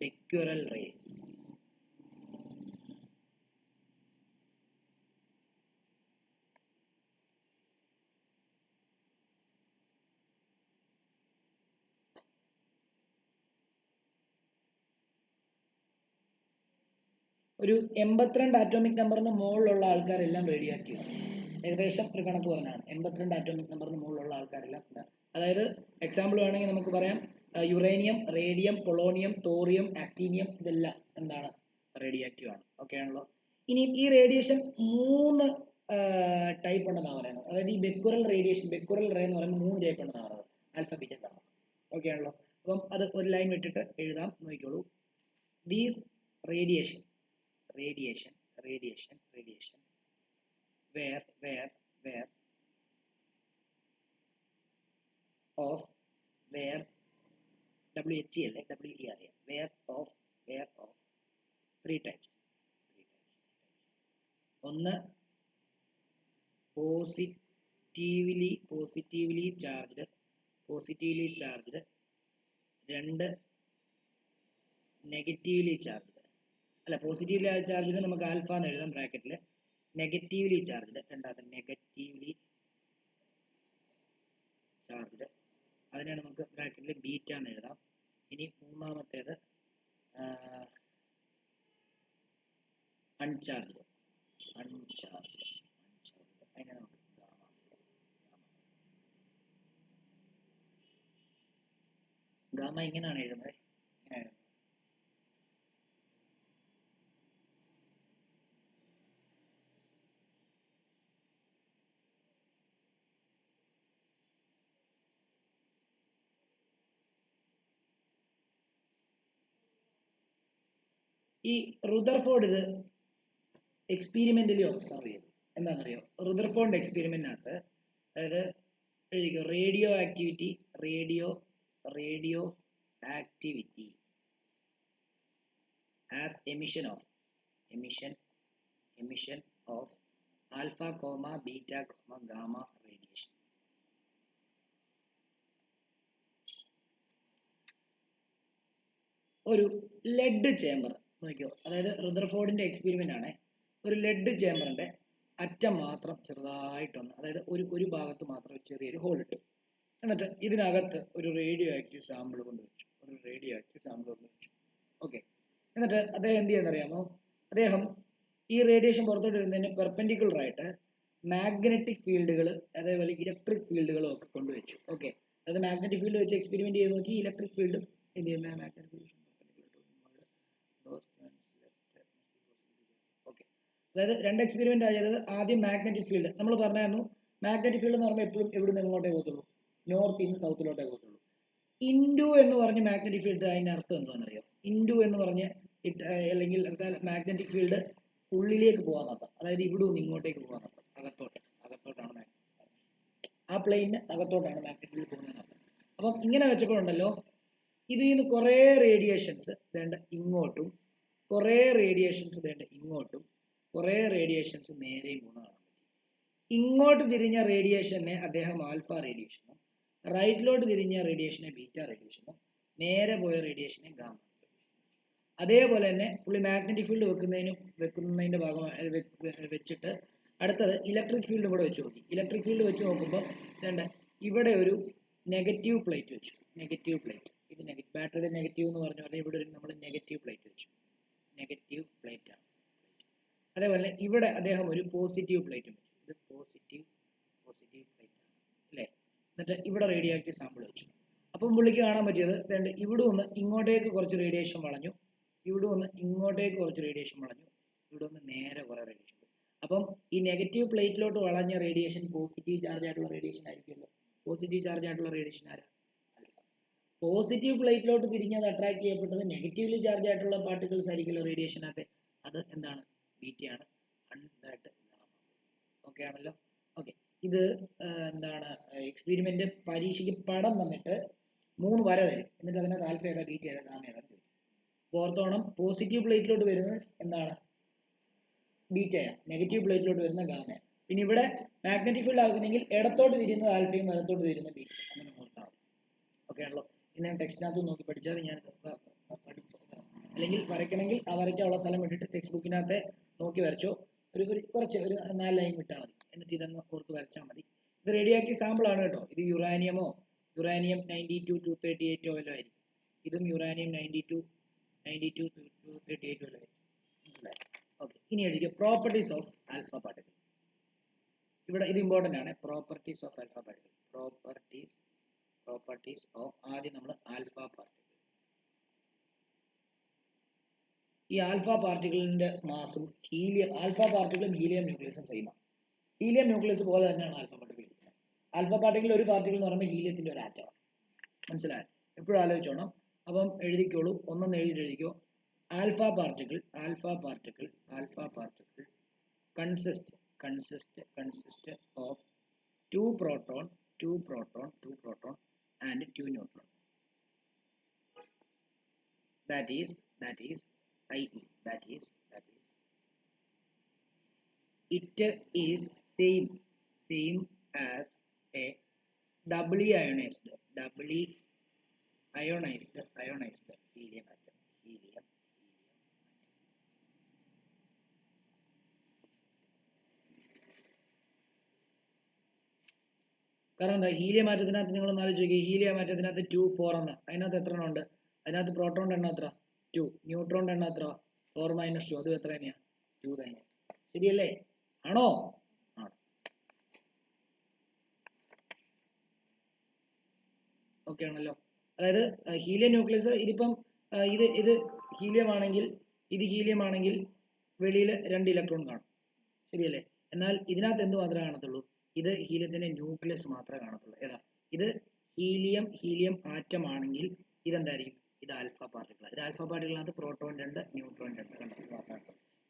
Becquerel rays. ഒരു 82 atomic നമ്പറിന് മുകളിലുള്ള ആൾക്കാരെല്ലാം radio active ആണ്. ഏകദേശം ഒരു കണക്ക് പറഞ്ഞാണ് 82 atomic നമ്പറിന് മുകളിലുള്ള ആൾക്കാരെല്ലാം. അതായത് എക്സാമ്പിൾ വേണമെങ്കിൽ നമുക്ക് പറയാം, uranium, radium, polonium, thorium, actinium, ഇതെല്ലാം എന്താണ് റേഡിയോ ആക്റ്റീവ് ആണ്. ഓക്കെ ആണല്ലോ. ഇനി ഈ റേഡിയേഷൻ 3 ടൈപ്പ് ഉണ്ടെന്നാണ് പറയുന്നത്. അതായത് ഈ ബെക്കുറൽ റേഡിയേഷൻ, ബെക്കുറൽ റേ എന്ന് പറയുന്നത് 3 ടൈപ്പ് ഉണ്ടെന്നാണ് പറയുന്നത്. ആൽഫബറ്റ് എന്താണ്? ഓക്കെ ആണല്ലോ. അപ്പം അത് ഒരു ലൈൻ വിട്ടിട്ട് എഴുതാം, നോക്കിക്കോളൂ. These radiation where of where three types. ഒന്ന് positively charged, രണ്ട് negatively charged. അല്ല, പോസിറ്റീവ്ലി ചാർജിന് നമുക്ക് ആൽഫ എന്ന് എഴുതാം ബ്രാക്കറ്റിൽ. നെഗറ്റീവ്ലി ചാർജ്ഡ്, രണ്ടാമത്തെ നെഗറ്റീവ്ലി ചാർജ്ഡ്, അതിനെ നമുക്ക് ബ്രാക്കറ്റിൽ ബീറ്റ എന്ന് എഴുതാം. ഇനി മൂന്നാമത്തേത് അൺചാർജ്ഡ്, അതിനെ നമുക്ക് ഗാമ ഇങ്ങനെയാണ് എഴുതുന്നത്. ഈ റുദർഫോർഡ് ഇത് എക്സ്പീരിമെന്റലി ഒബ്സർവ് ചെയ്തു. എന്താണെന്നറിയോ? റുദർഫോർഡിന്റെ എക്സ്പെരിമെന്റിനകത്ത്, അതായത് എഴുതിക്കോ, radioactivity as emission of alpha, beta, gamma radiation. ഒരു ലെഡ് ചേമ്പർ നോക്കിയോ, അതായത് റുദർഫോർഡിന്റെ എക്സ്പെരിമെന്റ് ആണ്. ഒരു ലെഡ് ചേമ്പറിന്റെ അറ്റം മാത്രം ചെറുതായിട്ടൊന്ന്, അതായത് ഒരു ഭാഗത്ത് മാത്രം ചെറിയൊരു ഹോൾ ഇട്ടു. എന്നിട്ട് ഇതിനകത്ത് ഒരു റേഡിയോ ആക്റ്റീവ് സാമ്പിൾ കൊണ്ടുവച്ചു. ഓക്കെ. എന്നിട്ട് അദ്ദേഹം എന്ത് ചെയ്യാന്നറിയാമോ? അദ്ദേഹം ഈ റേഡിയേഷൻ പുറത്തോട്ട് വരുന്നതിന് പെർപെൻഡിക്കുലർ ആയിട്ട് മാഗ്നറ്റിക് ഫീൽഡുകൾ, അതേപോലെ ഇലക്ട്രിക് ഫീൽഡുകളും ഒക്കെ കൊണ്ടുവച്ചു. ഓക്കെ. അതായത് മാഗ്നറ്റിക് ഫീൽഡ് വെച്ച് എക്സ്പെരിമെന്റ് ചെയ്ത് നോക്കി, ഇലക്ട്രിക് ഫീൽഡും എന്ത് ചെയ്യും? Magnetic field. ഓക്കെ. അതായത് രണ്ട് എക്സ്പെരിമെന്റ് ആയത്. ആദ്യം മാഗ്നറ്റിക് ഫീൽഡ് നമ്മൾ പറഞ്ഞായിരുന്നു. മാഗ്നറ്റിക് ഫീൽഡ് എന്ന് പറയുമ്പോൾ എപ്പോഴും എവിടുന്ന് എങ്ങോട്ടേ പോകത്തുള്ളൂ? നോർത്ത് ഇന്ന് സൗത്തിലോട്ടേ പോകത്തുള്ളൂ. ഇൻഡു എന്ന് പറഞ്ഞ് മാഗ്നറ്റിക് ഫീൽഡ്, അതിന്റെ അർത്ഥം എന്താണെന്നറിയോ? ഇൻഡു എന്ന് പറഞ്ഞ് അല്ലെങ്കിൽ മാഗ്നറ്റിക് ഫീൽഡ് ഉള്ളിലേക്ക് പോകാനർത്ഥം. അതായത് ഇവിടെ നിന്ന് ഇങ്ങോട്ടേക്ക് പോകാനർത്ഥം, അകത്തോട്ടാണ് ആ പ്ലെയിന് അകത്തോട്ടാണ് മാഗ്നറ്റിക് ഫീൽഡ് പോകുന്നതിനർത്ഥം. അപ്പം ഇങ്ങനെ വെച്ചപ്പോഴുണ്ടല്ലോ, ഇതിൽ നിന്ന് കുറേ റേഡിയേഷൻസ് വേണ്ട ഇങ്ങോട്ടും, കുറേ റേഡിയേഷൻസ് വേണ്ട ഇങ്ങോട്ടും, കുറേ റേഡിയേഷൻസ് നേരെയും പോകുന്നതാണ്. ഇങ്ങോട്ട് തിരിഞ്ഞ റേഡിയേഷനെ അദ്ദേഹം ആൽഫ റേഡിയേഷനും, റൈറ്റിലോട്ട് തിരിഞ്ഞ റേഡിയേഷനെ ബീറ്റ റേഡിയേഷനും, നേരെ പോയ റേഡിയേഷനെ ഗാമ. അതേപോലെ തന്നെ പുള്ളി മാഗ്നറ്റിക് ഫീൽഡ് വെക്കുന്നതിന്റെ ഭാഗമായി വെച്ചിട്ട് അടുത്തത് ഇലക്ട്രിക് ഫീൽഡ് കൂടെ വെച്ച് നോക്കി. ഇലക്ട്രിക് ഫീൽഡ് വെച്ച് നോക്കുമ്പോൾ ഇവിടെ ഒരു നെഗറ്റീവ് പ്ലേറ്റ് വെച്ചു. ഇത് ബാറ്ററിയുടെ നെഗറ്റീവ് എന്ന് പറഞ്ഞ പോലെ ഇവിടെ നമ്മൾ നെഗറ്റീവ് പ്ലേറ്റ് വെച്ചു. നെഗറ്റീവ് പ്ലേറ്റ് ആണ്. അതേപോലെ ഇവിടെ അദ്ദേഹം ഒരു പോസിറ്റീവ് പ്ലേറ്റ് വെച്ചു. ഇത് പോസിറ്റീവ് പ്ലേറ്റ് ആണ് അല്ലേ? എന്നിട്ട് ഇവിടെ റേഡിയോ ആക്റ്റീവ് സാമ്പിൾ വെച്ചു. അപ്പം പുള്ളിക്ക് കാണാൻ പറ്റിയത് ഇവിടെ ഒന്ന് ഇങ്ങോട്ടേക്ക് കുറച്ച് റേഡിയേഷൻ വളഞ്ഞു, ഇവിടെ ഒന്ന് ഇങ്ങോട്ടേക്ക് കുറച്ച് റേഡിയേഷൻ വളഞ്ഞു, ഇവിടെ ഒന്ന് നേരെ കുറെ റേഡിയേഷൻ. അപ്പം ഈ നെഗറ്റീവ് പ്ലേറ്റിലോട്ട് വളഞ്ഞ റേഡിയേഷൻ പോസിറ്റീവ് ചാർജ് ആയിട്ടുള്ള റേഡിയേഷൻ ആയിരിക്കുമല്ലോ. പോസിറ്റീവ് ചാർജ് ആയിട്ടുള്ള റേഡിയേഷൻ ആരാ? പോസിറ്റീവ് പ്ലേറ്റിലോട്ട് തിരിഞ്ഞത് അട്രാക്ട് ചെയ്യപ്പെട്ടത് നെഗറ്റീവ്ലി ചാർജ് ആയിട്ടുള്ള പാർട്ടിക്കിൾസ് ആയിരിക്കുമല്ലോ റേഡിയേഷനകത്ത്. അത് എന്താണ്? ബീറ്റയാണ്, അൺദേട്ട് ഗാമ. ഓക്കെ ആണല്ലോ. ഓക്കെ, ഇത് എന്താണ് എക്സ്പെരിമെന്റ് പരീക്ഷയ്ക്ക് പടം തന്നിട്ട് 3 വര തരും, എന്നിട്ട് അതിനകത്ത് ആൽഫ ഏതാ ബീറ്റ ഏതാ ഗാമ ഏതാ ചോദിക്കും. ഓർത്തോണം, പോസിറ്റീവ് പ്ലേറ്റിലോട്ട് വരുന്നത് എന്താണ് ബീറ്റയാണ്, നെഗറ്റീവ് പ്ലേറ്റിലോട്ട് വരുന്ന ഗാമയാണ്. പിന്നെ ഇവിടെ മാഗ്നറ്റിക് ഫീൽഡ് ആകുന്നെങ്കിൽ ഇടത്തോട്ട് തിരിയുന്നത് ആൽഫയും വലത്തോട്ട് തിരിയുന്നത് ബീറ്റ, അങ്ങനെ ഓർത്താൽ മതി. ഓക്കെ ആണല്ലോ. ഇനി ഞാൻ ടെക്സ്റ്റിനകത്ത് നോക്കി പഠിച്ചാൽ ഞാൻ പഠിച്ചു, അല്ലെങ്കിൽ വരയ്ക്കണമെങ്കിൽ ആ വരയ്ക്കാനുള്ള സ്ഥലം വിട്ടിട്ട് ടെക്സ്റ്റ് ബുക്കിനകത്തെ നോക്കി വരച്ചോ, കുറച്ച് ഒരു 4 ലൈൻ വിട്ടാൽ മതി, എന്നിട്ട് ഇതങ്ങ് ഓർത്ത് വരച്ചാൽ മതി. ഇത് റേഡിയോആക്റ്റീവ് സാമ്പിൾ ആണ് കേട്ടോ. ഇത് യുറാനിയം 92-238 വല്ലതും ആയിരിക്കും. ഇതും യുറാനിയം 92-238 വല്ലതും ആയിരിക്കും. ഓക്കെ, ഇനി എഴുതിക്കുക പ്രോപ്പർട്ടീസ് ഓഫ് ആൽഫ പാർട്ടിക്കിൾ. ഇവിടെ ഇത് ഇമ്പോർട്ടന്റ് ആണ്, properties of alpha particle. Properties of, ആദ്യം നമ്മൾ ആൽഫ പാർട്ടിക്കിൾ. ഈ ആൽഫ പാർട്ടിക്കിളിന്റെ മാസും ആൽഫ പാർട്ടിക്കിളും ഹീലിയം ന്യൂക്ലിയസും സെയിം ആണ്. ഹീലിയം ന്യൂക്ലിയസ് പോലെ തന്നെയാണ് ആൽഫ പാർട്ടിക്കിൾ. ആൽഫ പാർട്ടിക്കിൾ ഒരു പാർട്ടിക്കിൾ എന്ന് പറയുമ്പോൾ ഹീലിയത്തിന്റെ ഒരു ആറ്റമാണ്. മനസ്സിലായോ? എപ്പോഴും ആലോചിച്ചോണം. അപ്പം എഴുതിക്കോളൂ, ഒന്നെന്ന് എഴുതിക്കോ. Alpha particle consist of 2 proton and 2 neutron. That is IE. That is it is same as a doubly ionized helium atom. കാരണം എന്താ, ഹീലിയം ആറ്റത്തിനകത്ത് നിങ്ങൾ ഒന്ന് ആലോചിച്ച് നോക്കിയേ, ഹീലിയം ആറ്റത്തിനകത്ത് 2 4 എന്ന്, അതിനകത്ത് എത്ര എണ്ണം ഉണ്ട്? അതിനകത്ത് പ്രോട്ടോണിന്റെ എണ്ണം എത്ര? 2. ന്യൂട്രോണിന്റെ എണ്ണം എത്ര? 4 - 2. അതും എത്ര തന്നെയാണ്? 2 തന്നെ. ശരിയല്ലേ? ആണോ? ആണ്. ഓക്കെ ആണല്ലോ. അതായത് ഹീലിയം ന്യൂക്ലിയസ് ഇതിപ്പം ഇത് ഹീലിയം ആണെങ്കിൽ വെളിയിൽ 2 ഇലക്ട്രോൺ കാണും. ശരിയല്ലേ? എന്നാൽ ഇതിനകത്ത് എന്ത് മാത്രമേ കാണത്തുള്ളൂ? ഇത് ഹീലിയത്തിന്റെ ന്യൂക്ലിയസ് മാത്രമേ കാണത്തുള്ളൂ. ഏതാ? ഇത് ഹീലിയം ആറ്റം ആണെങ്കിൽ ഇതെന്തായിരിക്കും? ഇത് ആൽഫ പാർട്ടിക്കിൾ. ഇത് ആൽഫ പാർട്ടിക്കിളിനകത്ത് പ്രോട്ടോൺ 2 ന്യൂട്രോൺ 2 കണ്ടു.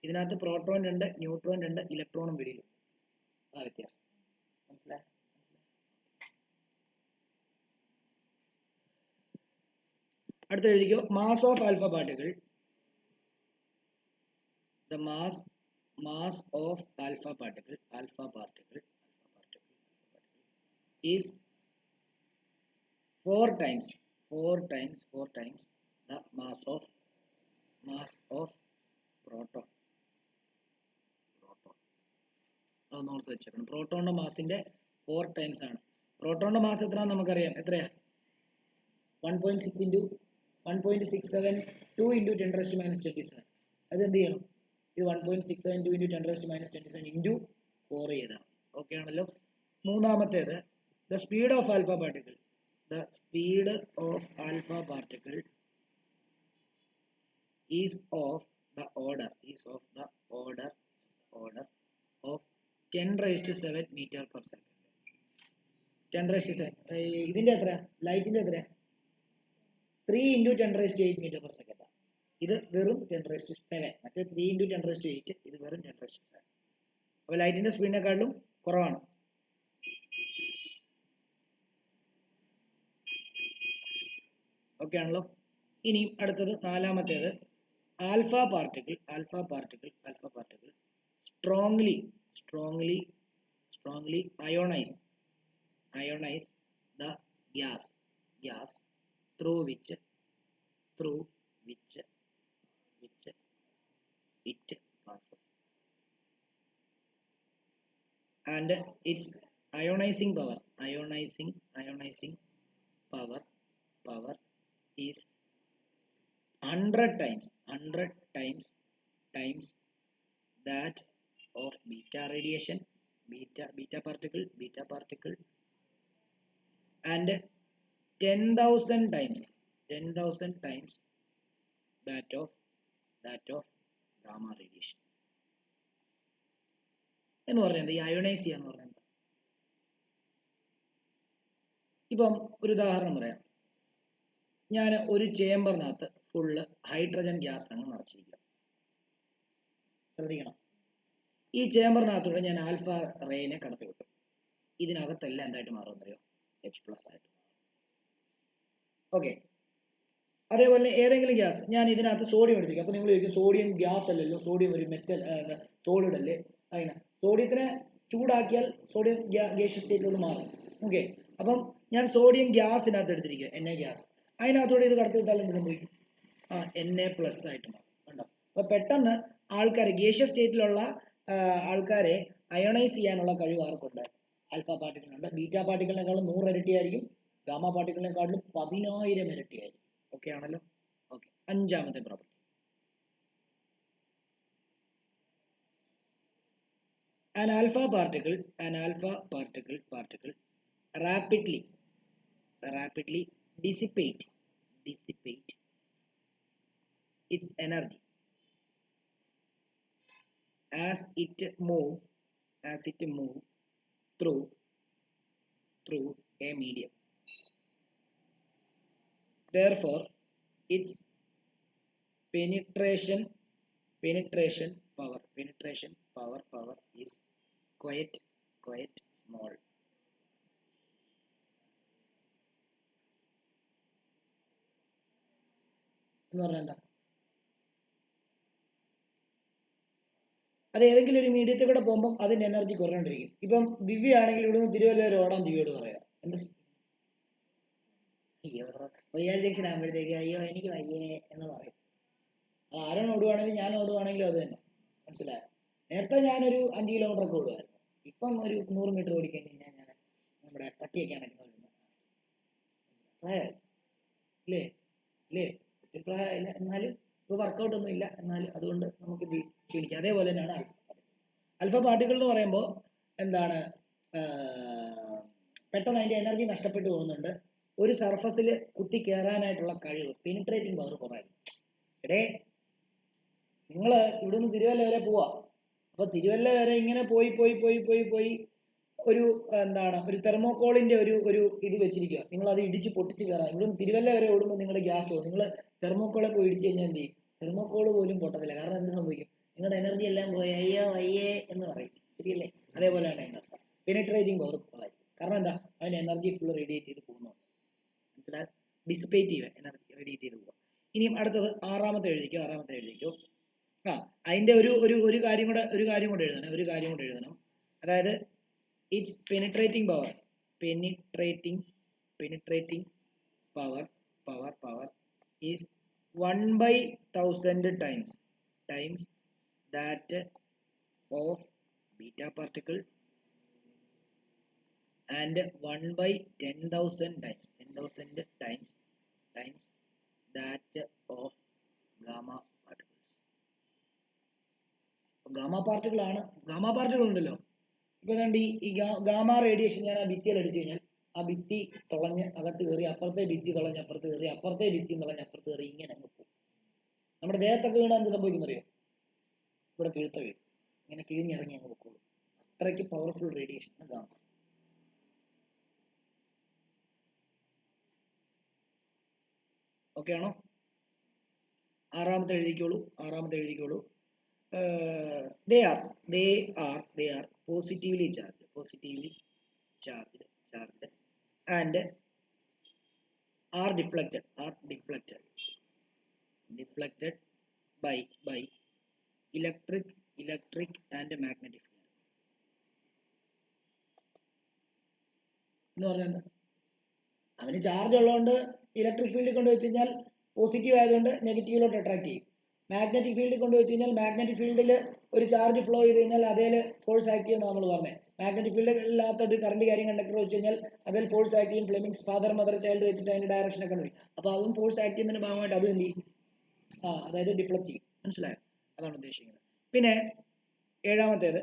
ഇതിനകത്ത് പ്രോട്ടോൺ 2 ന്യൂട്രോൺ 2 ഇലക്ട്രോണും വെളിയിലും. ആ വ്യത്യാസം മനസ്സിലായി? അടുത്ത എഴുതിക്കോ, mass of alpha particle. The mass of alpha particle is 4 times the mass of proton. അതൊന്ന് ഓർത്ത് വെച്ചേക്കണം. പ്രോട്ടോണിന്റെ മാസിന്റെ 4 ടൈംസ് ആണ്. പ്രോട്ടോണിന്റെ മാസ് എത്രയാണെന്ന് നമുക്കറിയാം. എത്രയാ? 1.6 into 1.672 into 10⁻²⁻27. അത് എന്ത് ചെയ്യണം? ഇത് 1.672 into 10⁻²⁻27 into 4 ചെയ്താണ്. ഓക്കെ ആണല്ലോ. മൂന്നാമത്തേത്, the speed of alpha particle is of the order of 10⁻⁷ meter per second. 10⁻⁷. ഇതിന്റെ എത്ര? ലൈറ്റിന്റെ എത്ര? 3 into 10⁸ meter per second. ഇത് വെറും 10⁻⁷. മറ്റേ 3 into 10⁸, ഇത് വെറും 10⁻⁷. അപ്പോൾ ലൈറ്റിന്റെ സ്പീഡിനെക്കാളും കുറവാണ്. ഓക്കെ ആണല്ലോ. ഇനി അടുത്തത് നാലാമത്തേത്, alpha particle strongly ionize the gas through which it passes, and its ionizing power is 100 times that of beta radiation, beta particle, and 10,000 times that of gamma radiation. എന്ന് പറഞ്ഞത് ഈ അയോണൈസ് ചെയ്യാന്ന് പറഞ്ഞത്. ഇപ്പം ഒരു ഉദാഹരണം പറയാം. ഞാൻ ഒരു ചേമ്പറിനകത്ത് ഫുള്ള് ഹൈഡ്രജൻ ഗ്യാസ് അങ്ങ് നിറച്ചിരിക്കുക. ശ്രദ്ധിക്കണം. ഈ ചേമ്പറിനകത്തൂടെ ഞാൻ ആൽഫ റേനെ കടത്തി വിട്ടു. ഇതിനകത്തെല്ലാം എന്തായിട്ട് മാറും അറിയോ? H+ ആയിട്ട്. ഓക്കെ. അതേപോലെ ഏതെങ്കിലും ഗ്യാസ് ഞാൻ ഇതിനകത്ത് സോഡിയം എടുത്തിരിക്കും. അപ്പോൾ നിങ്ങൾ ചോദിക്കും സോഡിയം ഗ്യാസ് അല്ലല്ലോ, സോഡിയം ഒരു മെറ്റൽ സോളിഡ് അല്ലേ? അതിനെ സോഡിയത്തിനെ ചൂടാക്കിയാൽ സോഡിയം ഗ്യാഷ്യസ് സ്റ്റേറ്റിലോട്ട് മാറും. ഓക്കെ. അപ്പം ഞാൻ സോഡിയം ഗ്യാസിനകത്ത് എടുത്തിരിക്കുക, Na ഗ്യാസ്. അതിനകത്തൂടെ ഇത് കടത്തി വിട്ടാൽ എന്ത് സംഭവിക്കും? Na+ ആയിട്ട് മാറും. കണ്ടോ? അപ്പോൾ പെട്ടെന്ന് ആൾക്കാരെ ഗേഷ്യസ് സ്റ്റേറ്റിലുള്ള ആൾക്കാരെ അയോണൈസ് ചെയ്യാനുള്ള കഴിവ് ആർക്കുണ്ട്? ആൽഫ പാർട്ടിക്കിളിനുണ്ട്. ബീറ്റാ പാർട്ടിക്കിളിനേക്കാളും 100 ഇരട്ടിയായിരിക്കും. ഗാമ പാർട്ടിക്കിളിനെക്കാളും 10,000 ഇരട്ടിയായിരിക്കും. ഓക്കെ ആണല്ലോ? ഓക്കെ. അഞ്ചാമത്തെ property. An alpha particle rapidly dissipate its energy as it move through a medium. Therefore, its penetration power is quite small. എന്ന് പറഞ്ഞാൽ എന്താ? അത് ഏതെങ്കിലും ഒരു മീഡിയത്തിൽ കൂടെ പോകുമ്പോൾ അതിന്റെ എനർജി കുറഞ്ഞുകൊണ്ടിരിക്കും. ഇപ്പം ദിവ്യ ആണെങ്കിൽ ഇവിടുന്ന് തിരുവല്ല വരെ ഓടാൻ ദിവ്യോട് പറയാം. എന്താ? അയ്യോ, ഒയ്യാൽ ജംഗ്ഷൻ ആകുമ്പോഴത്തേക്ക് അയ്യോ എനിക്ക് വയ്യേ എന്ന് പറയും. ആരോൺ ഓടുവാണെങ്കിലും ഞാൻ ഓടുവാണെങ്കിലും അത് തന്നെ. മനസ്സിലായോ? നേരത്തെ ഞാനൊരു 5 കിലോമീറ്റർ ഒക്കെ ഓടുമായിരുന്നു. ഇപ്പം ഒരു 100 മീറ്റർ ഓടിക്കഴിഞ്ഞാൽ ഞാൻ നമ്മുടെ പട്ടിയൊക്കെ അടയ്ക്കുന്ന ഇല്ലേ ഒത്തിരി പ്രായമില്ല, എന്നാലും ഇപ്പോൾ വർക്കൗട്ട് ഒന്നും ഇല്ല, എന്നാലും അതുകൊണ്ട് നമുക്ക് ഇത് ക്ഷീണിക്കാം. അതേപോലെ തന്നെയാണ് ആൽഫ പാർട്ടിക്കിൾ എന്ന് പറയുമ്പോൾ എന്താണ്? പെട്ടെന്ന് അതിന്റെ എനർജി നഷ്ടപ്പെട്ടു പോകുന്നുണ്ട്. ഒരു സർഫസിൽ കുത്തി കയറാനായിട്ടുള്ള കഴിവ്, പെനിട്രേറ്റിംഗ് പവർ കുറവായിരിക്കും. എടേ, നിങ്ങൾ ഇവിടുന്ന് തിരുവല്ല വരെ പോവാ. അപ്പൊ തിരുവല്ല വരെ ഇങ്ങനെ പോയി ഒരു എന്താണ്, ഒരു തെർമോക്കോളിന്റെ ഒരു ഇത് വെച്ചിരിക്കുക. നിങ്ങൾ അത് ഇടിച്ച് പൊട്ടിച്ച് കയറാം. ഇവിടുന്ന് തിരുവല്ല വരെ ഓടുമ്പോൾ നിങ്ങളുടെ ഗ്യാസ് പോകും. നിങ്ങൾ തെർമോക്കോളെ പോയി ഇടിച്ചു കഴിഞ്ഞാൽ എന്ത് ചെയ്യും? തെർമോക്കോള് പോലും പൊട്ടത്തില്ല. കാരണം എന്ത് സംഭവിക്കും? നിങ്ങളുടെ എനർജി എല്ലാം പോയി അയ്യോ അയ്യേ എന്ന് പറയും. ശരിയല്ലേ? അതേപോലെയാണ് അതിനകത്ത് പെനിട്രേറ്റിംഗ് പവർ കുറവായിരിക്കും. കാരണം എന്താ? അതിന്റെ എനർജി ഫുൾ റേഡിയേറ്റ് ചെയ്ത് പോകുന്നു. മനസ്സിലായി? ഡിസിപ്പേറ്റീവ് എനർജി റേഡിയേറ്റ് ചെയ്ത് പോകുക. ഇനിയും അടുത്തത് ആറാമത്തെ എഴുതിക്കോ. അതിന്റെ ഒരു കാര്യം കൂടെ എഴുതണം. അതായത് its penetrating power is 1/1000 times that of beta particle and 1/10,000 times that of gamma particles. Gamma particle ഉണ്ടല്ലോ. ഇപ്പൊ കണ്ട് ഈ ഗാമ റേഡിയേഷൻ ഞാൻ ആ ഭിത്തിയിൽ അടിച്ചു കഴിഞ്ഞാൽ ആ ഭിത്തി തുളഞ്ഞ് അകത്ത് കയറി, അപ്പുറത്തെ ഭിത്തി തുളഞ്ഞ് അപ്പുറത്ത് കയറി, അപ്പുറത്തെ ഭിത്തി തുളഞ്ഞ് അപ്പുറത്ത് കയറി, ഇങ്ങനെ അങ്ങ് പോകും. നമ്മുടെ ദേഹത്തൊക്കെ വീണാൽ എന്ത് സംഭവിക്കുന്നറിയോ? ഇവിടെ കിഴുത്ത വീഴും. ഇങ്ങനെ കിഴിഞ്ഞിറങ്ങി അങ്ങ് പൊക്കോളൂ. അത്രയ്ക്ക് പവർഫുൾ റേഡിയേഷൻ ആണ് ഗാമ. ഓക്കെ ആണോ? ആറാമത്തെ എഴുതിക്കോളൂ. They are positively charged and are deflected by electric and magnetic field. എന്ന് പറഞ്ഞാൽ അവന് ചാർജ് ഉള്ളതുകൊണ്ട് ഇലക്ട്രിക് ഫീൽഡിൽ കൊണ്ട് വെച്ച് കഴിഞ്ഞാൽ പോസിറ്റീവ് ആയതുകൊണ്ട് നെഗറ്റീവിലോട്ട് അട്രാക്ട് ചെയ്യും. മാഗ്നറ്റിക് ഫീൽഡിൽ കൊണ്ട് വെച്ച് കഴിഞ്ഞാൽ മാഗ്നറ്റിക് ഫീൽഡിൽ ഒരു ചാർജ് ഫ്ലോ ചെയ്ത് കഴിഞ്ഞാൽ അതേൽ ഫോഴ്സ് ആക്ട് ചെയ്യുമെന്ന് നമ്മൾ പറഞ്ഞത്. മാഗ്നറ്റിക് ഫീൽഡില്ലാത്ത ഒരു കറണ്ട് കാര്യം കണ്ടക്ടർ വെച്ച് കഴിഞ്ഞാൽ അതിൽ ഫോഴ്സ് ആക്ട് ചെയ്യും. ഫ്ലെമിങ്സ് ഫാദർ മദർ ചൈൽഡ് വെച്ചിട്ട് അതിന്റെ ഡയറക്ഷൻ ഒക്കെ കണ്ടുപിടിക്കും. അപ്പോൾ അതും ഫോഴ്സ് ആക്ട് ചെയ്യുന്നതിന്റെ ഭാഗമായിട്ട് അതും എന്ത് ചെയ്യും? അതായത് ഡിഫ്ലക്ട് ചെയ്യും. മനസ്സിലായോ? അതാണ് ഉദ്ദേശിക്കുന്നത്. പിന്നെ ഏഴാമത്തേത്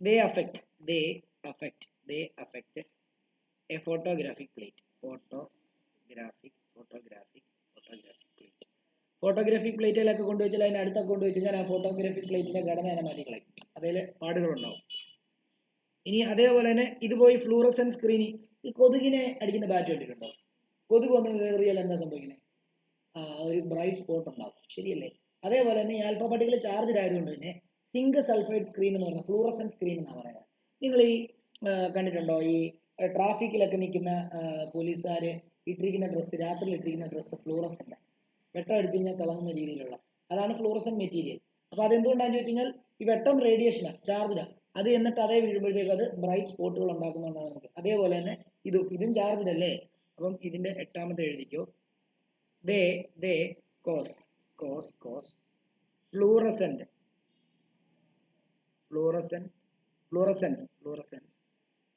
they affect a photographic plate. Photographic പ്ലേറ്റിലൊക്കെ കൊണ്ടുവച്ചാൽ അതിന്റെ അടുത്തൊക്കെ കൊണ്ടുവച്ച് കഴിഞ്ഞാൽ ആ ഫോട്ടോഗ്രാഫിക് പ്ലേറ്റിന്റെ ഘടന തന്നെ മാറ്റിക്കളയും. അതിൽ പാടുകൾ ഉണ്ടാവും. ഇനി അതേപോലെ തന്നെ ഇത് പോയി ഫ്ലൂറസെന്റ് സ്ക്രീനിങ്, ഈ കൊതുകിനെ അടിക്കുന്ന ബാറ്റ് കണ്ടിട്ടുണ്ടോ? കൊതുക് വന്ന് കയറിയാൽ എന്താ സംഭവിക്കുന്നത്? ഒരു ബ്രൈറ്റ് സ്പോട്ട് ഉണ്ടാവും. ശരിയല്ലേ? അതേപോലെ തന്നെ ഈ ആൽഫ പാർട്ടിക്കിൾ ചാർജ് ആയതുകൊണ്ട് തന്നെ സിങ്ക് സൾഫൈഡ് സ്ക്രീൻ എന്ന് പറഞ്ഞാൽ ഫ്ലൂറസെന്റ് സ്ക്രീൻ എന്നാണ് പറയുന്നത്. നിങ്ങൾ ഈ കണ്ടിട്ടുണ്ടോ ഈ ട്രാഫിക്കിലൊക്കെ നിൽക്കുന്ന പോലീസുകാർ ഇട്ടിരിക്കുന്ന ഡ്രസ്സ്, രാത്രി ഇട്ടിരിക്കുന്ന ഡ്രസ്സ് ഫ്ലൂറസെന്റ്, വെട്ടം അടിച്ചു കഴിഞ്ഞാൽ തിളങ്ങുന്ന രീതിയിലുള്ള, അതാണ് ഫ്ലൂറസെന്റ് മെറ്റീരിയൽ. അപ്പോൾ അതെന്തുകൊണ്ടാണെന്ന് ചോദിച്ചു കഴിഞ്ഞാൽ ഈ വെട്ടം റേഡിയേഷനാണ്, ചാർജിലാണ്, അത് എന്നിട്ട് അതേ വീഴുമ്പോഴത്തേക്ക് അത് ബ്രൈറ്റ് സ്പോട്ടുകൾ ഉണ്ടാക്കുന്നുണ്ടാകും നമുക്ക്. അതേപോലെ തന്നെ ഇതും ചാർജിലല്ലേ. അപ്പം ഇതിന്റെ 8ാമത്തെ എഴുതിക്കോ. They cause fluorescent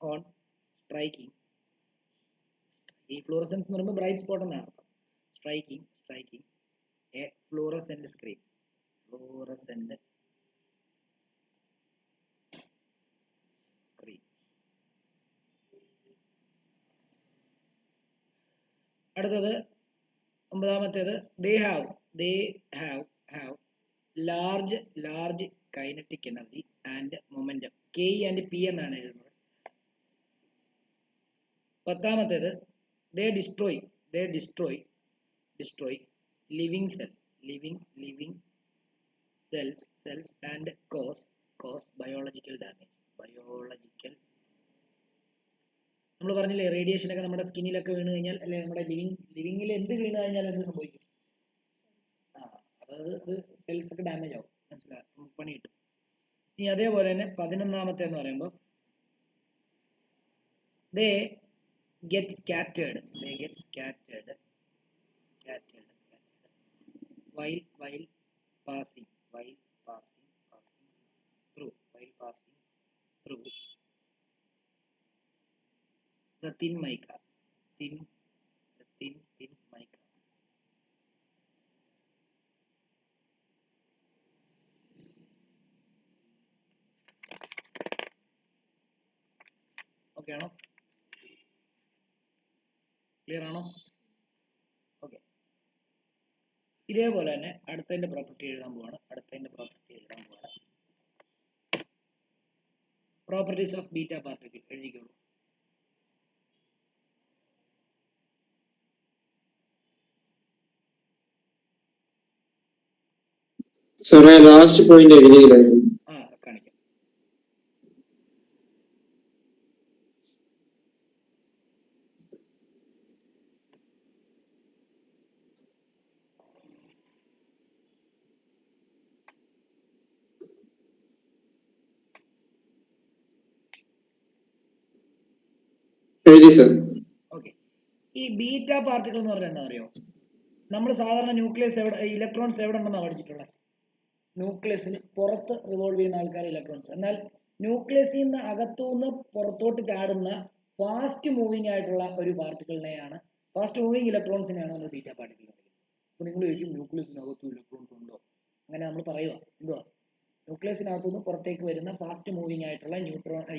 on striking. ഈ ഫ്ലൂറസെൻസ് എന്ന് പറയുമ്പോൾ ബ്രൈറ്റ് സ്പോട്ട് എന്നാണ് അർത്ഥം. Striking a fluorescent screen. അടുത്തത് 9ാമത്തേത് they have large kinetic energy and momentum. K and P എന്നാണ് എഴുതുന്നത്. 10ാമത്തേത് they destroy living cells and cause biological damage. നമ്മൾ പറഞ്ഞില്ലേ റേഡിയേഷൻ ഒക്കെ നമ്മുടെ സ്കിന്നിലൊക്കെ വീണ് കഴിഞ്ഞാൽ, അല്ലെ നമ്മുടെ ലിവിങ്ങിൽ എന്ത് വീണ് കഴിഞ്ഞാൽ എന്ത് സംഭവിക്കും? അതായത് അത് സെൽസ് ഒക്കെ ഡാമേജ് ആവും, മനസ്സിലാവും, പണി കിട്ടും. ഇനി അതേപോലെ തന്നെ 11ാമത്തെ എന്ന് പറയുമ്പോൾ they get scattered while passing through the thin mica. Okay ആണോ? ക്ലിയർ ആണോ? ഓക്കെ. ഇതേപോലെ തന്നെ അടുത്തതിന്റെ പ്രോപ്പർട്ടി എഴുതാൻ പോവാണ്. പ്രോപ്പർട്ടീസ് ഓഫ് ബീറ്റാ പാർട്ടിക്കിൾ എഴുതിക്കോളൂ. ലാസ്റ്റ് പോയിന്റ് എഴുതിയില്ലായിരുന്നു. കാണിക്കാം. എഴുതി സർ. ഓക്കെ. ഈ ബീറ്റാ പാർട്ടിക്കിൾ എന്ന് പറഞ്ഞാൽ എന്താ അറിയോ? നമ്മൾ സാധാരണ ന്യൂക്ലിയസ് ഇലക്ട്രോൺസ് എവിടെ ഉണ്ടെന്നാണ് പഠിച്ചിട്ടുള്ളത്? ന്യൂക്ലിയസിന് പുറത്ത് റിവോൾവ് ചെയ്യുന്ന ആൾക്കാർ ഇലക്ട്രോൺസ്. എന്നാൽ ന്യൂക്ലിയസിൽ നിന്ന് അകത്തുനിന്ന് പുറത്തോട്ട് ചാടുന്ന ഫാസ്റ്റ് മൂവിങ് ആയിട്ടുള്ള ഒരു പാർട്ടിക്കിളിനെയാണ്, ഫാസ്റ്റ് മൂവിങ് ഇലക്ട്രോൺസിനെയാണ് നമ്മൾ ബീറ്റാ പാർട്ടിക്കിൾ എന്ന് പറയുന്നത്. അപ്പോൾ നിങ്ങൾ ചോദിക്കും ന്യൂക്ലിയസിനകത്തും ഇലക്ട്രോൺസ് ഉണ്ടോ? അങ്ങനെ നമ്മൾ പറയുക എന്തുവാ? ന്യൂക്ലിയസിനകത്തുനിന്ന് പുറത്തേക്ക് വരുന്ന ഫാസ്റ്റ് മൂവിങ് ആയിട്ടുള്ള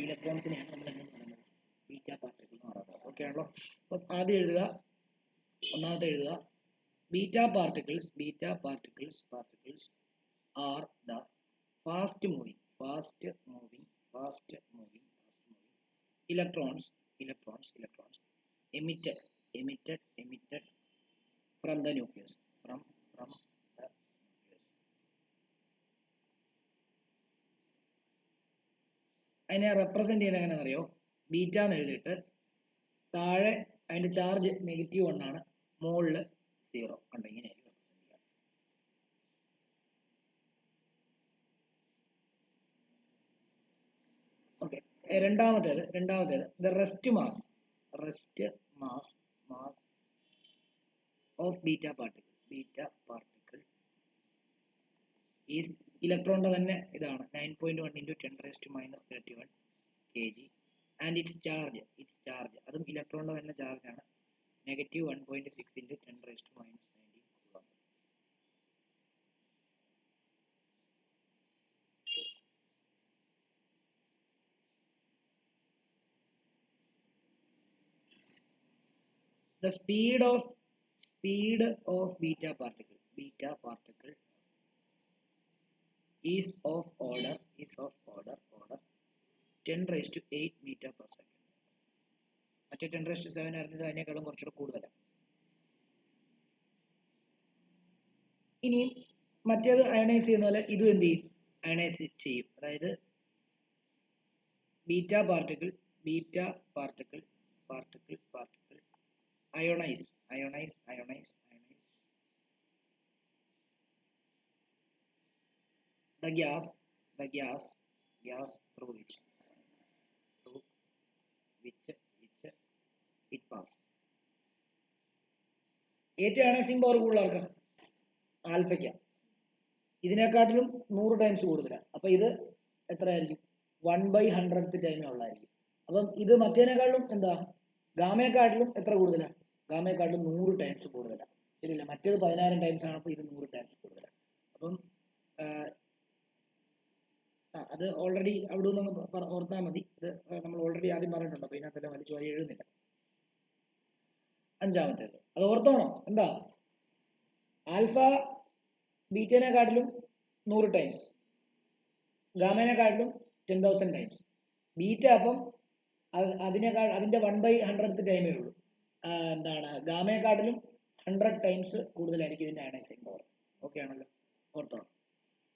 ഇലക്ട്രോൺസിനെയാണ് നമ്മൾ എന്ന് പറയുന്നത് ബീറ്റാ പാർട്ടിക്കിൾ എന്ന് പറയുന്നത്. ഓക്കെ ആണല്ലോ? അപ്പം ആദ്യം എഴുതുക, ഒന്നാമത്തെ എഴുതുക, beta particles are the fast moving electrons emitted from the nucleus. അതിനെ റെപ്രസെന്റ് ചെയ്യുന്നത് എങ്ങനെയാണെന്ന് അറിയോ? ബീറ്റ എന്ന് എഴുതിയിട്ട് താഴെ അതിന്റെ ചാർജ് -1 ആണ്, മുകളിൽ 0 കണ്ടോ? ഇങ്ങനെ ഓക്കെ. രണ്ടാമത്തേത് the rest mass of beta particle is ഇലക്ട്രോണിന്റെ തന്നെ ഇതാണ് 9.1 × 10⁻³ kg and its charge അതും ഇലക്ട്രോണിന്റെ തന്നെ ചാർജ് ആണ് -1.6 × 10⁻19 coulomb. The speed of beta particle is of order 10⁸ meter/s. മറ്റേ 10⁻⁷ ആയിരുന്നത് അതിനേക്കാളും കുറച്ചുകൂടെ കൂടുതലാണ്. ഇനി മറ്റേത് അയണൈസ് ചെയ്യുന്ന പോലെ ഇതും എന്ത് ചെയ്യും? അയണൈസ് ചെയ്യും. അതായത് beta particle ionise the gas through which it passes. ഏറ്റവും അയണൈസിംഗ് പവർ കൂടുതൽ ആർക്കാണ്? ആൽഫയ്ക്ക. ഇതിനെക്കാട്ടിലും 100 ടൈംസ് കൂടുതലാണ്. അപ്പൊ ഇത് എത്രയായിരിക്കും? 1/100th ടൈമേ ഉള്ളായിരിക്കും. അപ്പം ഇത് മറ്റേതിനെക്കാട്ടിലും എന്താ, ഗാമയെക്കാട്ടിലും എത്ര കൂടുതലാണ്? ഗാമയെക്കാട്ടിലും 100 ടൈംസ് കൂടുതലാണ്. ശരിയല്ല, മറ്റേത് 10,000 ടൈംസ് ആണ്, അപ്പോൾ ഇത് 100 ടൈംസ് കൂടുതലാണ്. അപ്പം അത് ഓൾറെഡി അവിടെ നിന്ന് ഓർത്താൽ മതി. ഇത് നമ്മൾ ഓൾറെഡി ആദ്യം പറഞ്ഞിട്ടുണ്ട്, അപ്പോൾ ഇതിനകത്തെല്ലാം വലിച്ചു വാരി എഴുതുന്നില്ല. അഞ്ചാമത്തേത് അത് ഓർത്തോണം. എന്താ? ആൽഫ ബീറ്റേനെക്കാട്ടിലും 100 ടൈംസ്, ഗാമേനെക്കാട്ടിലും 10,000 ടൈംസ്. ബീറ്റ അപ്പം അതിന്റെ 1/100th ടൈമേ ഉള്ളൂ. എന്താണ്, ഗാമയെക്കാട്ടിലും 100 ടൈംസ് കൂടുതലായിരിക്കും ഇതിന്റെ അയണൈസിംഗ് പവർ. ഓക്കെ ആണല്ലോ, ഓർത്തോണം.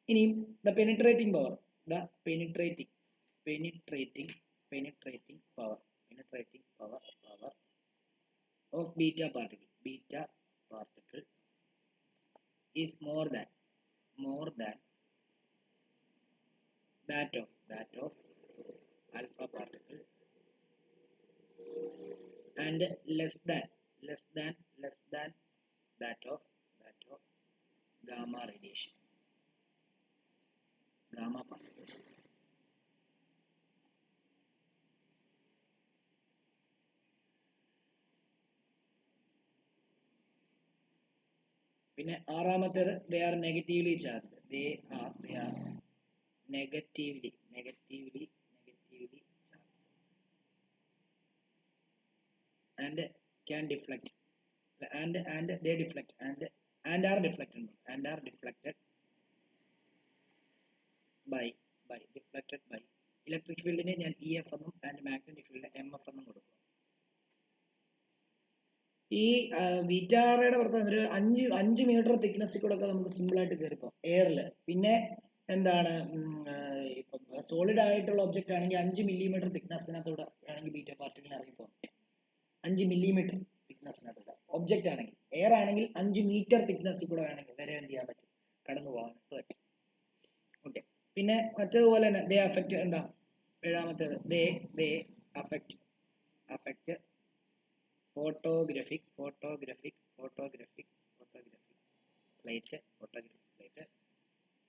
ഇനിയും the penetrating power of beta particle is more than that of alpha particle and less than that of gamma radiation, gamma particles. പിന്നെ ആറാമത്തേത് they are negatively charged. They are negatively charged and can deflect and they deflect and are deflected by electric field നെ ഞാൻ EF എന്നും and magnetic field MF എന്നും കൊടുക്കും. ഈ ബീറ്റാറയുടെ പ്രത്യേകത ഒരു 5 metre തിക്നെസ്സിൽ കൂടെ ഒക്കെ നമുക്ക് സിമ്പിൾ ആയിട്ട് കയറിപ്പോം എയറിൽ. പിന്നെ എന്താണ്, ഇപ്പം സോളിഡ് ആയിട്ടുള്ള ഒബ്ജക്റ്റ് ആണെങ്കിൽ 5 മില്ലിമീറ്റർ തിക്നെസ്സിനകത്തൂടെ ആണെങ്കിൽ ബീറ്റ പാർട്ടിക്കിളിന് ഇറങ്ങിപ്പോകും. 5 മില്ലിമീറ്റർ തിക്നെസ്സിനകത്തൂടെ ഒബ്ജക്റ്റ് ആണെങ്കിൽ. എയർ ആണെങ്കിൽ 5 മീറ്റർ തിക്നെസ്സിൽ കൂടെ വേണമെങ്കിൽ വരെ എന്ത് ചെയ്യാൻ പറ്റും? കടന്നു പോകാൻ പറ്റും. ഓക്കെ. പിന്നെ മറ്റേതുപോലെ തന്നെ ദേ അഫക്റ്റ് എന്താ? ഏഴാമത്തേത് ദേ അഫക്റ്റ് photographic plate.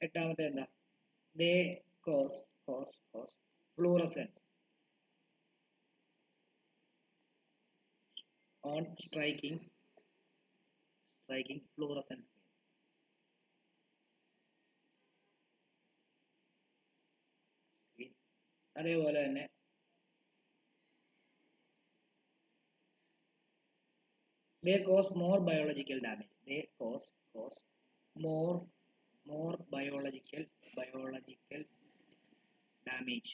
എട്ടാമത്തെ എന്താ? they cause fluorescence on striking fluorescence screen. അതേപോലെ തന്നെ they cause more biological damage. More biological damage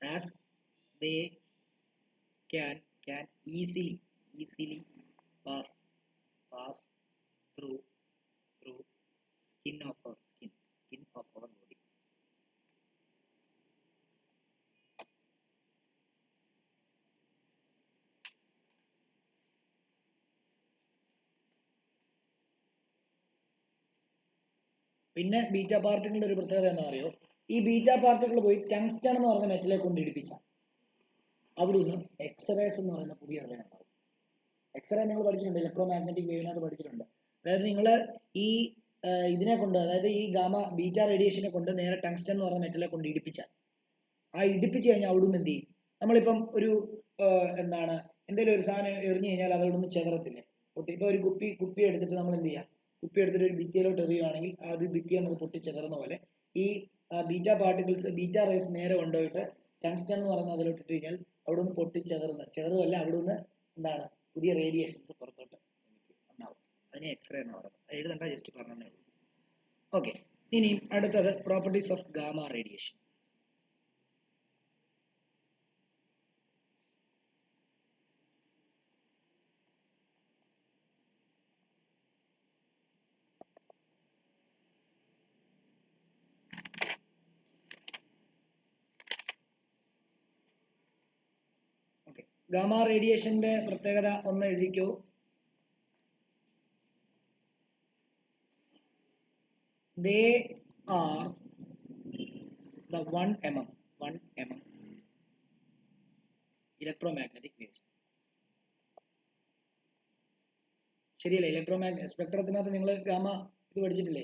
as they can easily pass through skin of our body. പിന്നെ ബീറ്റ പാർട്ടിക്കിളിന്റെ ഒരു പ്രത്യേകത എന്താ അറിയോ? ഈ ബീറ്റ പാർട്ടിക്കിൾ പോയി ടങ്സ്റ്റൺ എന്ന് പറയുന്ന മെറ്റലെ കൊണ്ട് ഇടിപ്പിച്ച അവിടുന്ന് എക്സ്റേസ് എന്ന് പറയുന്ന പുതിയ റേ ഉണ്ടാവും. എക്സ്റേ നിങ്ങൾ പഠിച്ചിട്ടുണ്ട്, ഇലക്ട്രോ മാഗ്നറ്റിക് വേവിനകത്ത് പഠിച്ചിട്ടുണ്ട്. അതായത് നിങ്ങൾ ഈ ഇതിനെ കൊണ്ട്, അതായത് ഈ ഗാമ ബീറ്റ റേഡിയേഷനെ കൊണ്ട് നേരെ ടങ്സ്റ്റൺ എന്ന് പറയുന്ന മെറ്റലെ കൊണ്ട് ഇടിപ്പിച്ചാൽ, ഇടിപ്പിച്ചു കഴിഞ്ഞാൽ അവിടുന്ന് എന്ത് ചെയ്യും? നമ്മളിപ്പം ഒരു എന്താണ്, എന്തെങ്കിലും ഒരു സാധനം എറിഞ്ഞു കഴിഞ്ഞാൽ അത് അവിടുന്ന് ചെതറത്തില്ലേ? ഇപ്പൊ ഒരു കുപ്പി എടുത്തിട്ട് നമ്മൾ എന്ത് ചെയ്യാം? കുപ്പി എടുത്തിട്ട് ഒരു ഭിത്തിയിലോട്ട് എറിയുവാണെങ്കിൽ അത് ഭിത്തി നമുക്ക് പൊട്ടിച്ചെതറുന്ന പോലെ ഈ ബീറ്റ പാർട്ടിക്കിൾസ്, ബീറ്റ റേസ് നേരെ കൊണ്ടുപോയിട്ട് ടങ്സ്റ്റൺ എന്ന് പറയുന്ന അതിലോട്ട് ഇട്ട് കഴിഞ്ഞാൽ അവിടുന്ന് ചെതറുമല്ല, അവിടുന്ന് എന്താണ്, പുതിയ റേഡിയേഷൻസ് പുറത്തോട്ട് ഉണ്ടാവും. അതിനെ എക്സ്റേ എന്ന് പറയുന്നത്. എഴുതണ്ട, ജസ്റ്റ് പറഞ്ഞതേ ഉള്ളൂ. ഓക്കെ. ഇനി അടുത്തത് properties of gamma radiation. Okay, gamma റേഡിയേഷന്റെ പ്രത്യേകത ഒന്ന് എഴുതിക്കൂ. They are the 1 mm electromagnetic waves. ശരിയല്ലേ? ഇലക്ട്രോമാഗ്നറ്റിക് സ്പെക്ട്രത്തിനകത്ത് നിങ്ങൾ ഗാമ ഇത് പഠിച്ചിട്ടില്ലേ?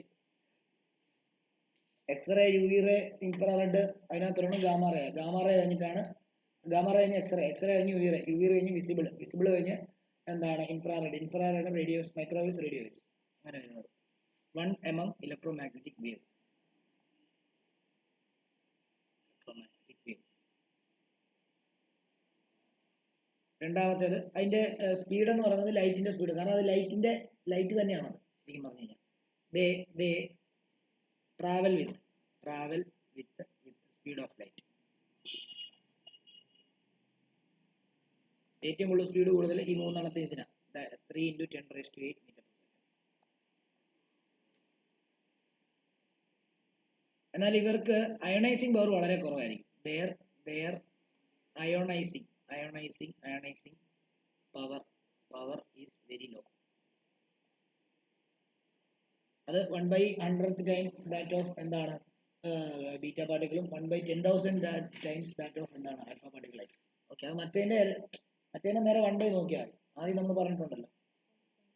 X-ray, U V ray, infrared, അതിനകത്തൊരെണ്ണം ഗാമ റേ. ഗാമ റേ കഴിഞ്ഞിട്ടാണ് ഗാമ റേ കഴിഞ്ഞ് എക്സ്റേ, എക്സ്റേ കഴിഞ്ഞ് U V ray, U V ray കഴിഞ്ഞ് വിസിബിൾ, വിസിബിൾ കഴിഞ്ഞ് എന്താണ് infrared, infrared radios, microwaves, radio waves, അങ്ങനെ വരുന്നത്. 1 mm ഇലക്ട്രോമാഗ്നറ്റിക് വേവ്. രണ്ടാമത്തേത് അതിന്റെ സ്പീഡ് എന്ന് പറയുന്നത് ലൈറ്റിന്റെ സ്പീഡ്, കാരണം അത് ലൈറ്റ് തന്നെയാണ് ശരിക്കും പറഞ്ഞു കഴിഞ്ഞാൽ. ദേ travel with speed of light. ഏറ്റവും കൂടുതൽ സ്പീഡ് കൂടുതൽ ഈ മൂന്നെണ്ണത്തെ ഇതിനാ 3 × 10⁸ മീറ്റർ. എന്നാൽ ഇവർക്ക് അയോണൈസിങ് പവർ വളരെ കുറവായിരിക്കും. their ionising power is very low. അത് 1/100th ടൈംസ് ദാറ്റ് ഓഫ് എന്താണ് ബീറ്റ പാർട്ടിക്കിളും 1/10,000 ടൈംസ് ദാറ്റ് ഓഫ് എന്താണ് ആൽഫ പാർട്ടിക്കിൾ ആയിരിക്കും. ഓക്കെ, അത് മറ്റേന്റെ നേരെ 1/, നോക്കിയാൽ ആദ്യം നമ്മൾ പറഞ്ഞിട്ടുണ്ടല്ലോ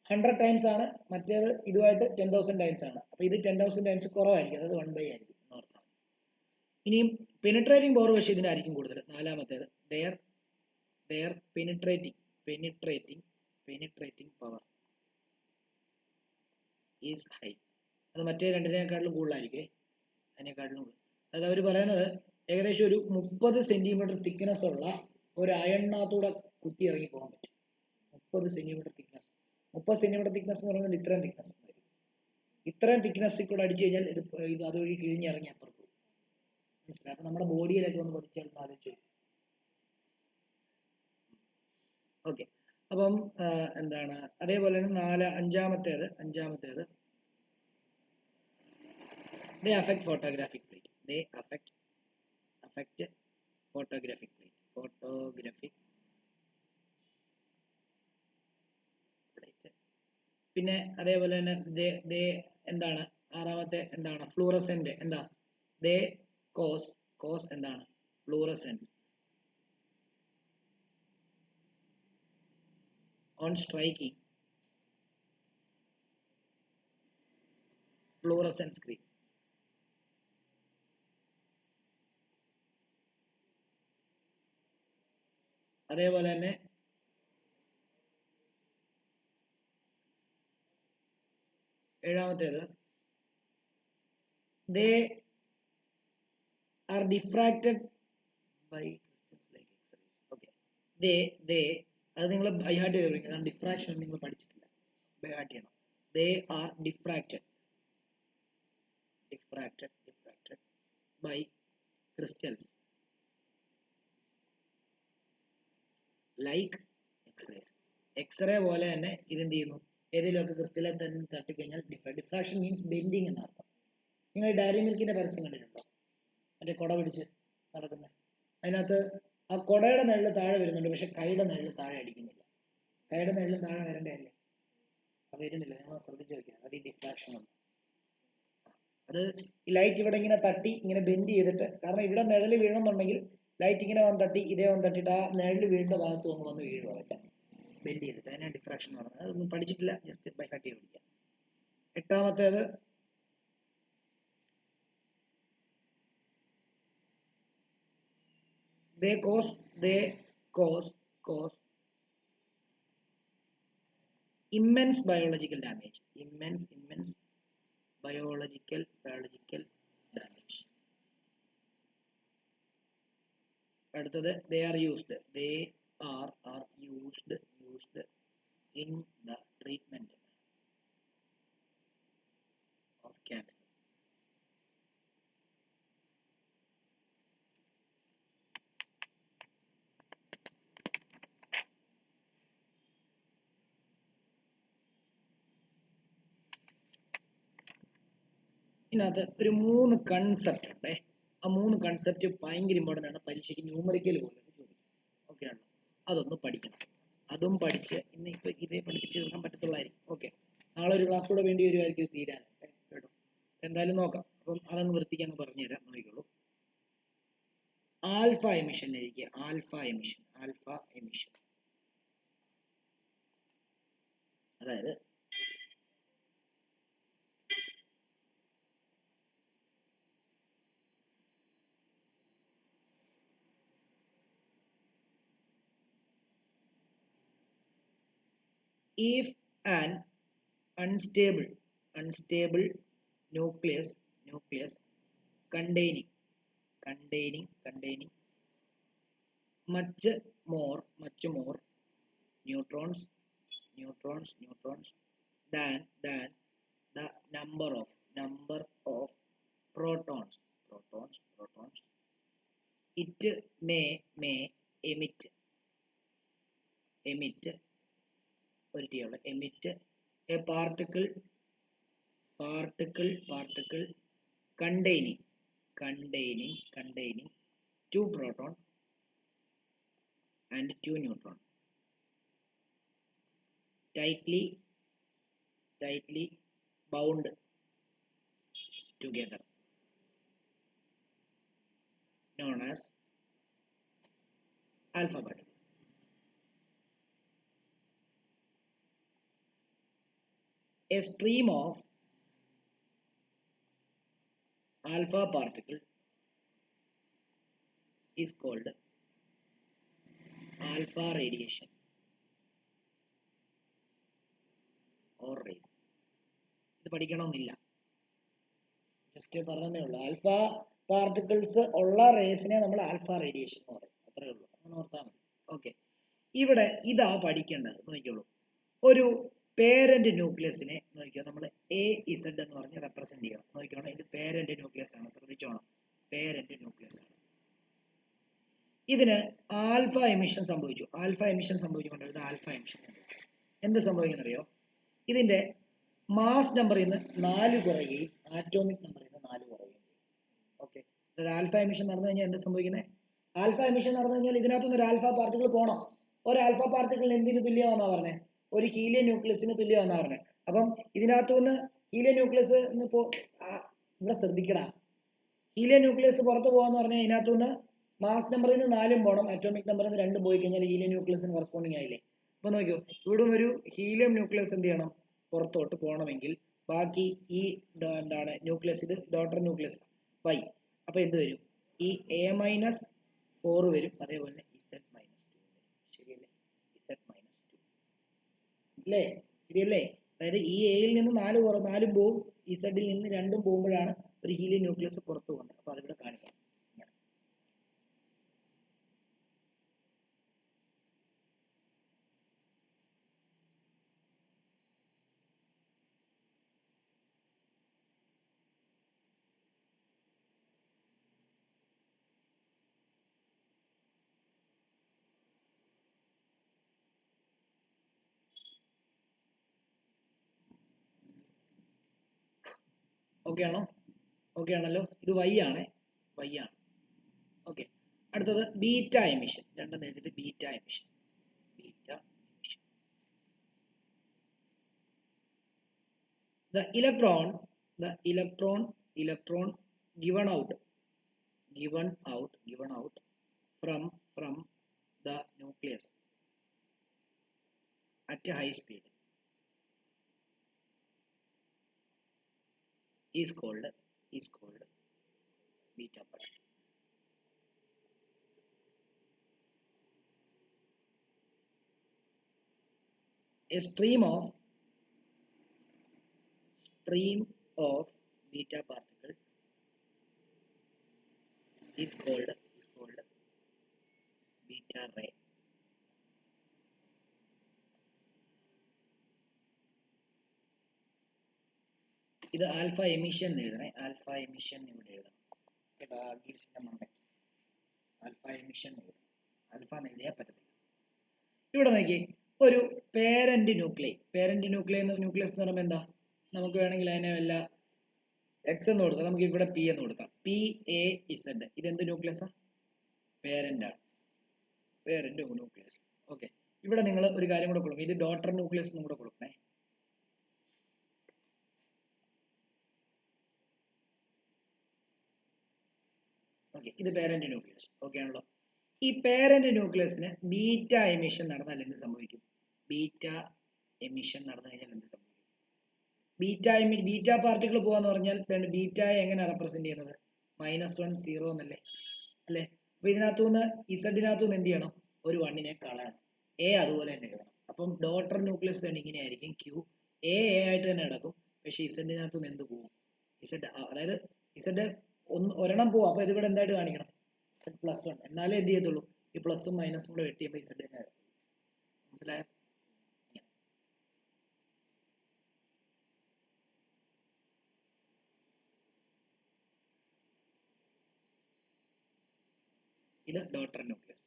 100 ടൈംസ് ആണ്, മറ്റേത് ഇതുമായിട്ട് 10,000 ടൈംസ് ആണ്. അപ്പൊ ഇത് 10,000 ടൈംസ് കുറവായിരിക്കും, അതായത് 1/, ആയിരിക്കും എന്നോർത്താൽ. ഇനിയും പെനിട്രേറ്റിംഗ് പവർ പക്ഷേ ഇതിനായിരിക്കും കൂടുതൽ. നാലാമത്തേത് their penetrating power is high. അത് മറ്റേ രണ്ടിനേക്കാട്ടിലും കൂടുതലായിരിക്കും, അതിനേക്കാട്ടിലും കൂടുതൽ. അതായത് അവർ പറയുന്നത് ഏകദേശം ഒരു 30 സെന്റിമീറ്റർ തിക്നെസ് ഉള്ള ഒരു അയണിനകത്തൂടെ കുത്തി ഇറങ്ങി പോകാൻ പറ്റും. 30 സെന്റിമീറ്റർ തിക്നെസ്. 30 സെന്റിമീറ്റർ തിക്നെസ് എന്ന് പറയുന്നത് ഇത്രയും തിക്നെസ്. ഇത്രയും തിക്നെസ്സിൽ കൂടെ അടിച്ചു കഴിഞ്ഞാൽ ഇത് അതുവഴി കിഴിഞ്ഞിറങ്ങി അപ്പുറത്ത് പോകും. മനസ്സിലായി? അപ്പൊ നമ്മുടെ ബോഡിയിലൊക്കെ ഒന്ന് പതിച്ചാൽ ആലോചിച്ചു. ഓക്കെ, അപ്പം എന്താണ് അതേപോലെ തന്നെ അഞ്ചാമത്തേത് they affect photographic plate. Photographic plate. പിന്നെ അതേപോലെ തന്നെ എന്താണ് ആറാമത്തെ എന്താണ് ഫ്ലൂറസെന്റ്. എന്താ they cause എന്താണ് fluorescence on striking fluorescent screen. അതേപോലെ തന്നെ ഏഴാമത്തേത് they are diffracted by crystals like X-rays. Okay, they അത് നിങ്ങൾ ബൈ ഹാർട്ട് ചെയ്ത് പഠിക്കണം. ഡിഫ്രാക്ഷൻ നിങ്ങൾ പഠിച്ചിട്ടില്ല, ബൈ ഹാർട്ട് ചെയ്യണം. they are diffracted by crystals like X-rays. X ray പോലെ തന്നെ ഇതെന്ത് ചെയ്യുന്നു, ഏതെങ്കിലുമൊക്കെ ക്രിസ്റ്റലെ തന്നെ തട്ടിക്കഴിഞ്ഞാൽ ഡിഫ്രാക്ഷൻ മീൻസ് ബെൻഡിങ് എന്നർത്ഥം. നിങ്ങൾ ഡയറി മിൽക്കിന്റെ പരസ്യം കണ്ടിട്ടുണ്ടോ? മറ്റേ കുട പിടിച്ച് നടക്കുന്നത്. അതിനകത്ത് ആ കുടയുടെ നിഴല് താഴെ വരുന്നുണ്ട്, പക്ഷെ കൈയുടെ നിഴല് താഴെ അടിക്കുന്നില്ല. കൈയുടെ നിഴലും താഴെ വരേണ്ടതല്ലേ, അത് വരുന്നില്ല. നിങ്ങൾ ശ്രദ്ധിച്ചു നോക്കിയാൽ അത് ഈ ഡിഫ്രാക്ഷൻ ഉണ്ട്. അത് ലൈറ്റ് ഇവിടെ ഇങ്ങനെ തട്ടി ഇങ്ങനെ ബെൻഡ് ചെയ്തിട്ട്, കാരണം ഇവിടെ നിഴല് വീഴുന്നുണ്ടെങ്കിൽ ലൈറ്റ് ഇങ്ങനെ വന്ന് തട്ടി ഇതേ വന്ന് തട്ടിയിട്ട് ആ നിഴല് വീഴുന്ന ഭാഗത്ത് വന്ന് വീഴുക, ബെൻഡ് ചെയ്തിട്ട്. അതിനാണ് ഡിഫ്രാക്ഷൻ എന്ന് പറയുന്നത്. അതൊന്നും പഠിച്ചിട്ടില്ല, ജസ്റ്റ് ബൈ ഹാർട്ട് ചെയ്ത് പഠിക്കാം. എട്ടാമത്തേത് they cause immense biological damage. Immense biological damage. അടുത്തത് they are used in the treatment of cancer. ഇതിനകത്ത് ഒരു 3 കൺസെപ്റ്റ് ഉണ്ട്. ആ 3 കൺസെപ്റ്റ് ഭയങ്കര ഇമ്പോർട്ടൻ്റ് ആണ്. പരീക്ഷയ്ക്ക് ന്യൂമറിക്കൽ പോലും ചോദിക്കും. ഓക്കെ ആണല്ലോ. അതൊന്ന് പഠിക്കണം. അതും പഠിച്ച് ഇന്ന് ഇപ്പൊ ഇതേ പഠിപ്പിച്ച് തീർക്കാൻ പറ്റത്തുള്ളായിരിക്കും. ഓക്കെ, നാളെ ഒരു ക്ലാസ് കൂടെ വേണ്ടി വരുമായിരിക്കും ഇത് തീരാൻ കേട്ടോ. എന്തായാലും നോക്കാം. അപ്പം അതങ്ങ് വൃത്തിക്ക് പറഞ്ഞു തരാം, നോക്കിക്കോളൂ. ആൽഫ എമിഷൻ എഴുതിക്കുക. ആൽഫ എമിഷൻ അതായത് if an unstable nucleus containing much more neutrons than the number of protons, it may emit a particle containing 2 proton and 2 neutron tightly bound together, known as alpha particle. A stream of alpha particle is called alpha radiation or rays. ഇത് പഠിക്കണമെന്നില്ല, just പറഞ്ഞതേ ഉള്ളൂ. Alpha particles ഉള്ള റേസിനെ നമ്മൾ alpha radiation എന്ന് പറയും. അത്രേ ഉള്ളൂ, അങ്ങനെ ഓർത്താൽ മതി. ഓക്കെ, ഇവിടെ ഇതാ പഠിക്കേണ്ടത്. നോക്കിക്കോളൂ, ഒരു പേരന്റ് ന്യൂക്ലിയസിനെ നോക്കിയോ, നമ്മൾ AZ എന്ന് പറഞ്ഞ് റെപ്രസെന്റ് ചെയ്യാം. നോക്കിക്കോണം, ഇത് പേരന്റ് ന്യൂക്ലിയസ് ആണ്, ശ്രദ്ധിച്ചോണം, പേരന്റ് ന്യൂക്ലിയസ് ആണ്. ഇതിന് ആൽഫ എമിഷൻ സംഭവിച്ചു. ആൽഫ എമിഷൻ സംഭവിച്ചുകൊണ്ടിരുന്നത് ആൽഫ എമിഷൻ സംഭവിച്ചു. എന്ത് സംഭവിക്കുന്നറിയോ, ഇതിന്റെ മാസ് നമ്പറിൽ നിന്ന് 4 കുറയുകയും ആറ്റോമിക് നമ്പറിൽ നിന്ന് 4 കുറയുകയും ചെയ്യും. ഓക്കെ, അതായത് ആൽഫ എമിഷൻ നടന്നു കഴിഞ്ഞാൽ എന്ത് സംഭവിക്കുന്നത്? ആൽഫ എമിഷൻ നടന്നു കഴിഞ്ഞാൽ ഇതിനകത്തുനിന്ന് ഒരു ആൽഫ പാർട്ടിക്കിൾ പോകണം. ഒരു ആൽഫ പാർട്ടിക്കിൾ എന്തിന് തുല്യമാണെന്നാ പറഞ്ഞത്? ഒരു ഹീലിയം ന്യൂക്ലിയസിന് തുല്യമാണെന്നാ പറഞ്ഞത്. അപ്പം ഇതിനകത്തുനിന്ന് ഹീലിയം ന്യൂക്ലിയസ് ഇവിടെ ശ്രദ്ധിക്കടാ, ഹീലിയം ന്യൂക്ലിയസ് പുറത്ത് പോകാന്ന് പറഞ്ഞാൽ ഇതിനകത്തുനിന്ന് മാസ് നമ്പറിൽ നിന്ന് 4 പോകണം, അറ്റോമിക് നമ്പറിൽ നിന്ന് 2 പോയി കഴിഞ്ഞാൽ ഹീലിയം ന്യൂക്ലിയസിന് കറസ്പോണ്ടിങ് ആയില്ലേ? അപ്പൊ നോക്കിയോ, ഇവിടെ ഒരു ഹീലിയം ന്യൂക്ലിയസ് എന്ത് ചെയ്യണം? പുറത്തോട്ട് പോകണമെങ്കിൽ ബാക്കി ഈ എന്താണ് ന്യൂക്ലിയസ്, ഇത് ഡോട്ടർ ന്യൂക്ലിയസ് Y. അപ്പൊ എന്ത് വരും? ഈ A-4 വരും, അതേപോലെ തന്നെ Z-2 വരും. ശരിയല്ലേ? Z-2 അല്ലേ? ശരിയല്ലേ? അതായത് ഈ എയിൽ നിന്ന് 4 പോവും, ഇസഡിൽ നിന്ന് 2 പോകുമ്പോഴാണ് ഒരു ഹീലിയം ന്യൂക്ലിയസ് പുറത്തു പോകുന്നത്. അപ്പൊ അതിവിടെ കാണിക്കാം. ഓക്കെ ആണോ? ഓക്കെ ആണല്ലോ? ഇത് Y ആണ്. ഓക്കെ, അടുത്തത് ബീറ്റ എമിഷൻ. രണ്ടെന്ന് എഴുതിയിട്ട് beta emission. The electron given out from the nucleus at high speed is called beta particle. A stream of beta particle is called beta ray. ഇത് alpha emission എഴുതണേ. Alpha emission ഇവിടെ എഴുതണം കേട്ടോ. ഗീസിന്റെ മണ്ടേ alpha emission എഴുതണം. Alpha എന്ന് എഴുതിയാൽ പറ്റത്തില്ല. ഇവിടെ നോക്കി, ഒരു പേരന്റ് ന്യൂക്ലിയസ് എന്ന് പറയുമ്പോൾ എന്താ? നമുക്ക് വേണമെങ്കിൽ അതിനെ വല്ല എക്സ് എന്ന് കൊടുക്കാം, നമുക്ക് ഇവിടെ പി എന്ന് കൊടുക്കാം. PAZ ഇതെന്ത് ന്യൂക്ലിയസാ? പേരന്റ് ആണ്, പേരന്റ് ന്യൂക്ലിയസ്. ഓക്കെ, ഇവിടെ നിങ്ങൾ ഒരു കാര്യം കൂടെ കൊടുക്കും, ഇത് ഡോട്ടർ ന്യൂക്ലിയസ് കൂടെ കൊടുക്കണേ. ഓക്കെ, ഇത് പേരന്റ് ന്യൂക്ലിയസ്. ഓക്കെ ആണല്ലോ. ഈ പേരന്റ് ന്യൂക്ലിയസിന് ബീറ്റ എമിഷൻ നടന്നാൽ എന്ത് സംഭവിക്കും? ബീറ്റ എമിഷൻ നടന്നു കഴിഞ്ഞാൽ എന്ത് സംഭവിക്കും? ബീറ്റ പാർട്ടിക്കിൾ പോവാന്ന് പറഞ്ഞാൽ ബീറ്റയെ എങ്ങനെ റെപ്രസെന്റ് ചെയ്യുന്നത്? -1 0 എന്നല്ലേ, അല്ലേ? അപ്പൊ ഇതിനകത്തുനിന്ന് ഇസഡിനകത്തുനിന്ന് എന്ത് ചെയ്യണം? ഒരു 1നെ കളയണം. എ അതുപോലെ തന്നെ എഴുതണം. അപ്പം ഡോട്ടർ ന്യൂക്ലിയസ് തന്നെ ഇങ്ങനെ ആയിരിക്കും. ക്യൂ എ ആയിട്ട് തന്നെ നടക്കും, പക്ഷെ ഇസഡിനകത്തുനിന്ന് എന്ത് പോകും? ഇസഡ്, അതായത് ഇസഡ് ഒരെണ്ണം പോവും. അപ്പൊ ഇതിവിടെ എന്തായിട്ട് കാണിക്കണം? +1. എന്നാലേ എന്ത് ചെയ്യത്തുള്ളൂ? ഈ പ്ലസും മൈനസും കൂടെ വെട്ടിയപ്പോൾ ഇസഡ് തന്നെ. മനസ്സിലായോ? ഇത് ഡോട്ടർ ന്യൂക്ലിയസ്.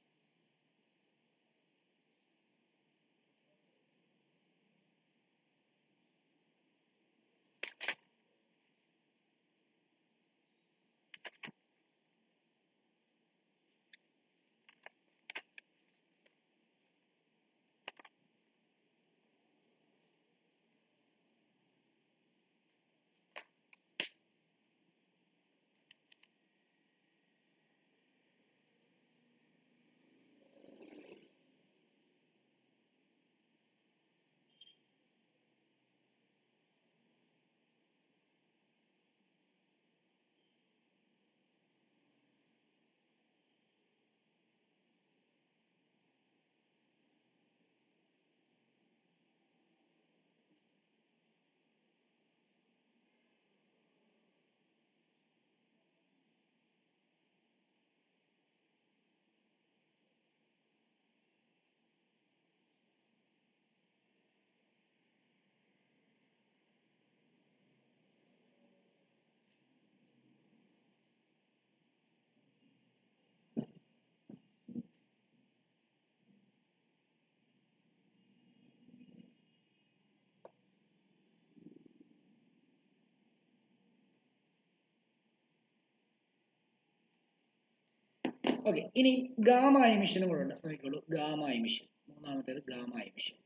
ഓക്കെ, ഇനി ഗാമ എമിഷനും കൂടെ ഉണ്ട്, നോക്കിക്കോളൂ. ഗാമ എമിഷൻ, മൂന്നാമത്തേത് ഗാമ എമിഷൻ.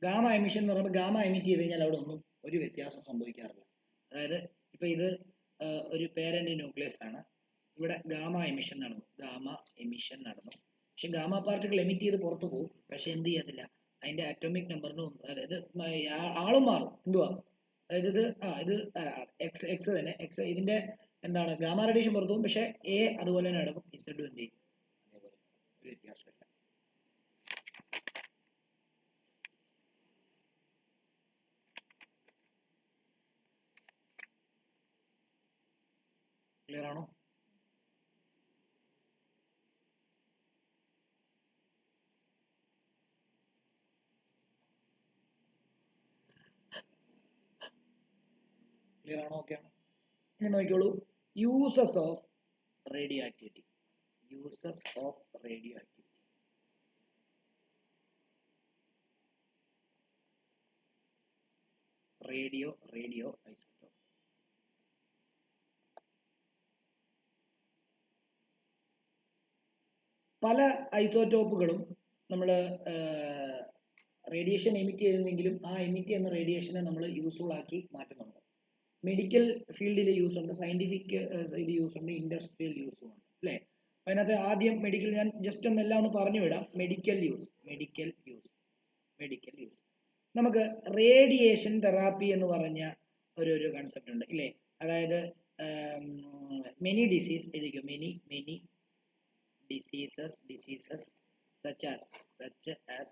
ഗാമ എമിഷൻ എന്ന് പറയുമ്പോൾ ഗാമ എമിറ്റ് ചെയ്ത് കഴിഞ്ഞാൽ അവിടെ ഒന്നും ഒരു വ്യത്യാസം സംഭവിക്കാറില്ല. അതായത് ഇപ്പൊ ഇത് ഒരു പേരന്റ് ന്യൂക്ലിയസ് ആണ്, ഇവിടെ ഗാമ എമിഷൻ നടന്നു, ഗാമ എമിഷൻ നടന്നു. പക്ഷെ ഗാമ പാർട്ടിക്കിൾ എമിറ്റ് ചെയ്ത് പുറത്തു പോകും, പക്ഷെ എന്ത് ചെയ്യത്തില്ല, അതിന്റെ അറ്റോമിക് നമ്പറിനും, അതായത് ആളും മാറും. എന്തുവാ, അതായത് ഇത് എക്സ് എക്സ് തന്നെ, എക്സ് ഇതിന്റെ എന്താണ് ഗാമ റേഡിയേഷൻ പുറത്തു പോകും, പക്ഷെ എ അതുപോലെ തന്നെ നടക്കും, ഇസഡും എന്ത് ചെയ്യും, അതേപോലെ ഒരു വ്യത്യാസമില്ല. ക്ലിയർ ആണോ? ക്ലിയർ ആണോ? ഓക്കെ ആണോ? ഇനി നോക്കിക്കോളൂ, uses of radio activity. Uses of radio activity. Radio isotope. പല ഐസോട്ടോപ്പുകളും നമ്മൾ റേഡിയേഷൻ എമിറ്റ് ചെയ്തെങ്കിലും ആ എമിറ്റ് ചെയ്യുന്ന റേഡിയേഷനെ നമ്മൾ യൂസ്ഫുൾ ആക്കി മാറ്റുന്നുണ്ട്. മെഡിക്കൽ ഫീൽഡിൽ യൂസ് ഉണ്ട്, സയന്റിഫിക് ഇത് യൂസ് ഉണ്ട്, ഇൻഡസ്ട്രിയൽ യൂസും ഉണ്ട്, അല്ലേ? അതിനകത്ത് ആദ്യം മെഡിക്കൽ, ഞാൻ ജസ്റ്റ് ഒന്നെല്ലാം ഒന്ന് പറഞ്ഞു വിടാം. Medical use. നമുക്ക് റേഡിയേഷൻ തെറാപ്പി എന്ന് പറഞ്ഞ ഒരു കൺസെപ്റ്റ് ഉണ്ട്, ഇല്ലേ? അതായത് മെനി ഡിസീസ് എഴുതിക്കും, many diseases such as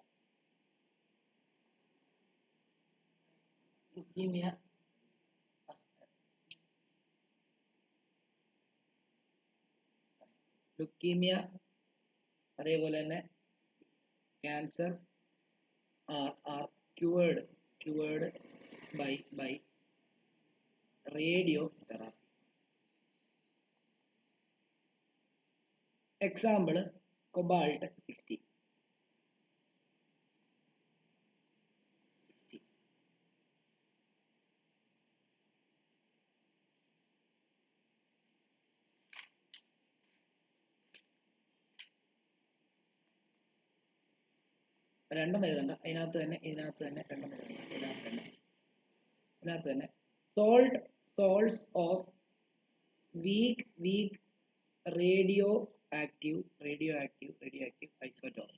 leukaemia, അതേപോലെ തന്നെ cancer are cured by radiotherapy. Example cobalt 60. രണ്ടെന്ന് എഴുതണ്ട, ഇതിനകത്ത് തന്നെ രണ്ടെന്ന് എഴുതണ്ട, ഇതിനകത്ത് തന്നെ salts of weak radioactive isotopes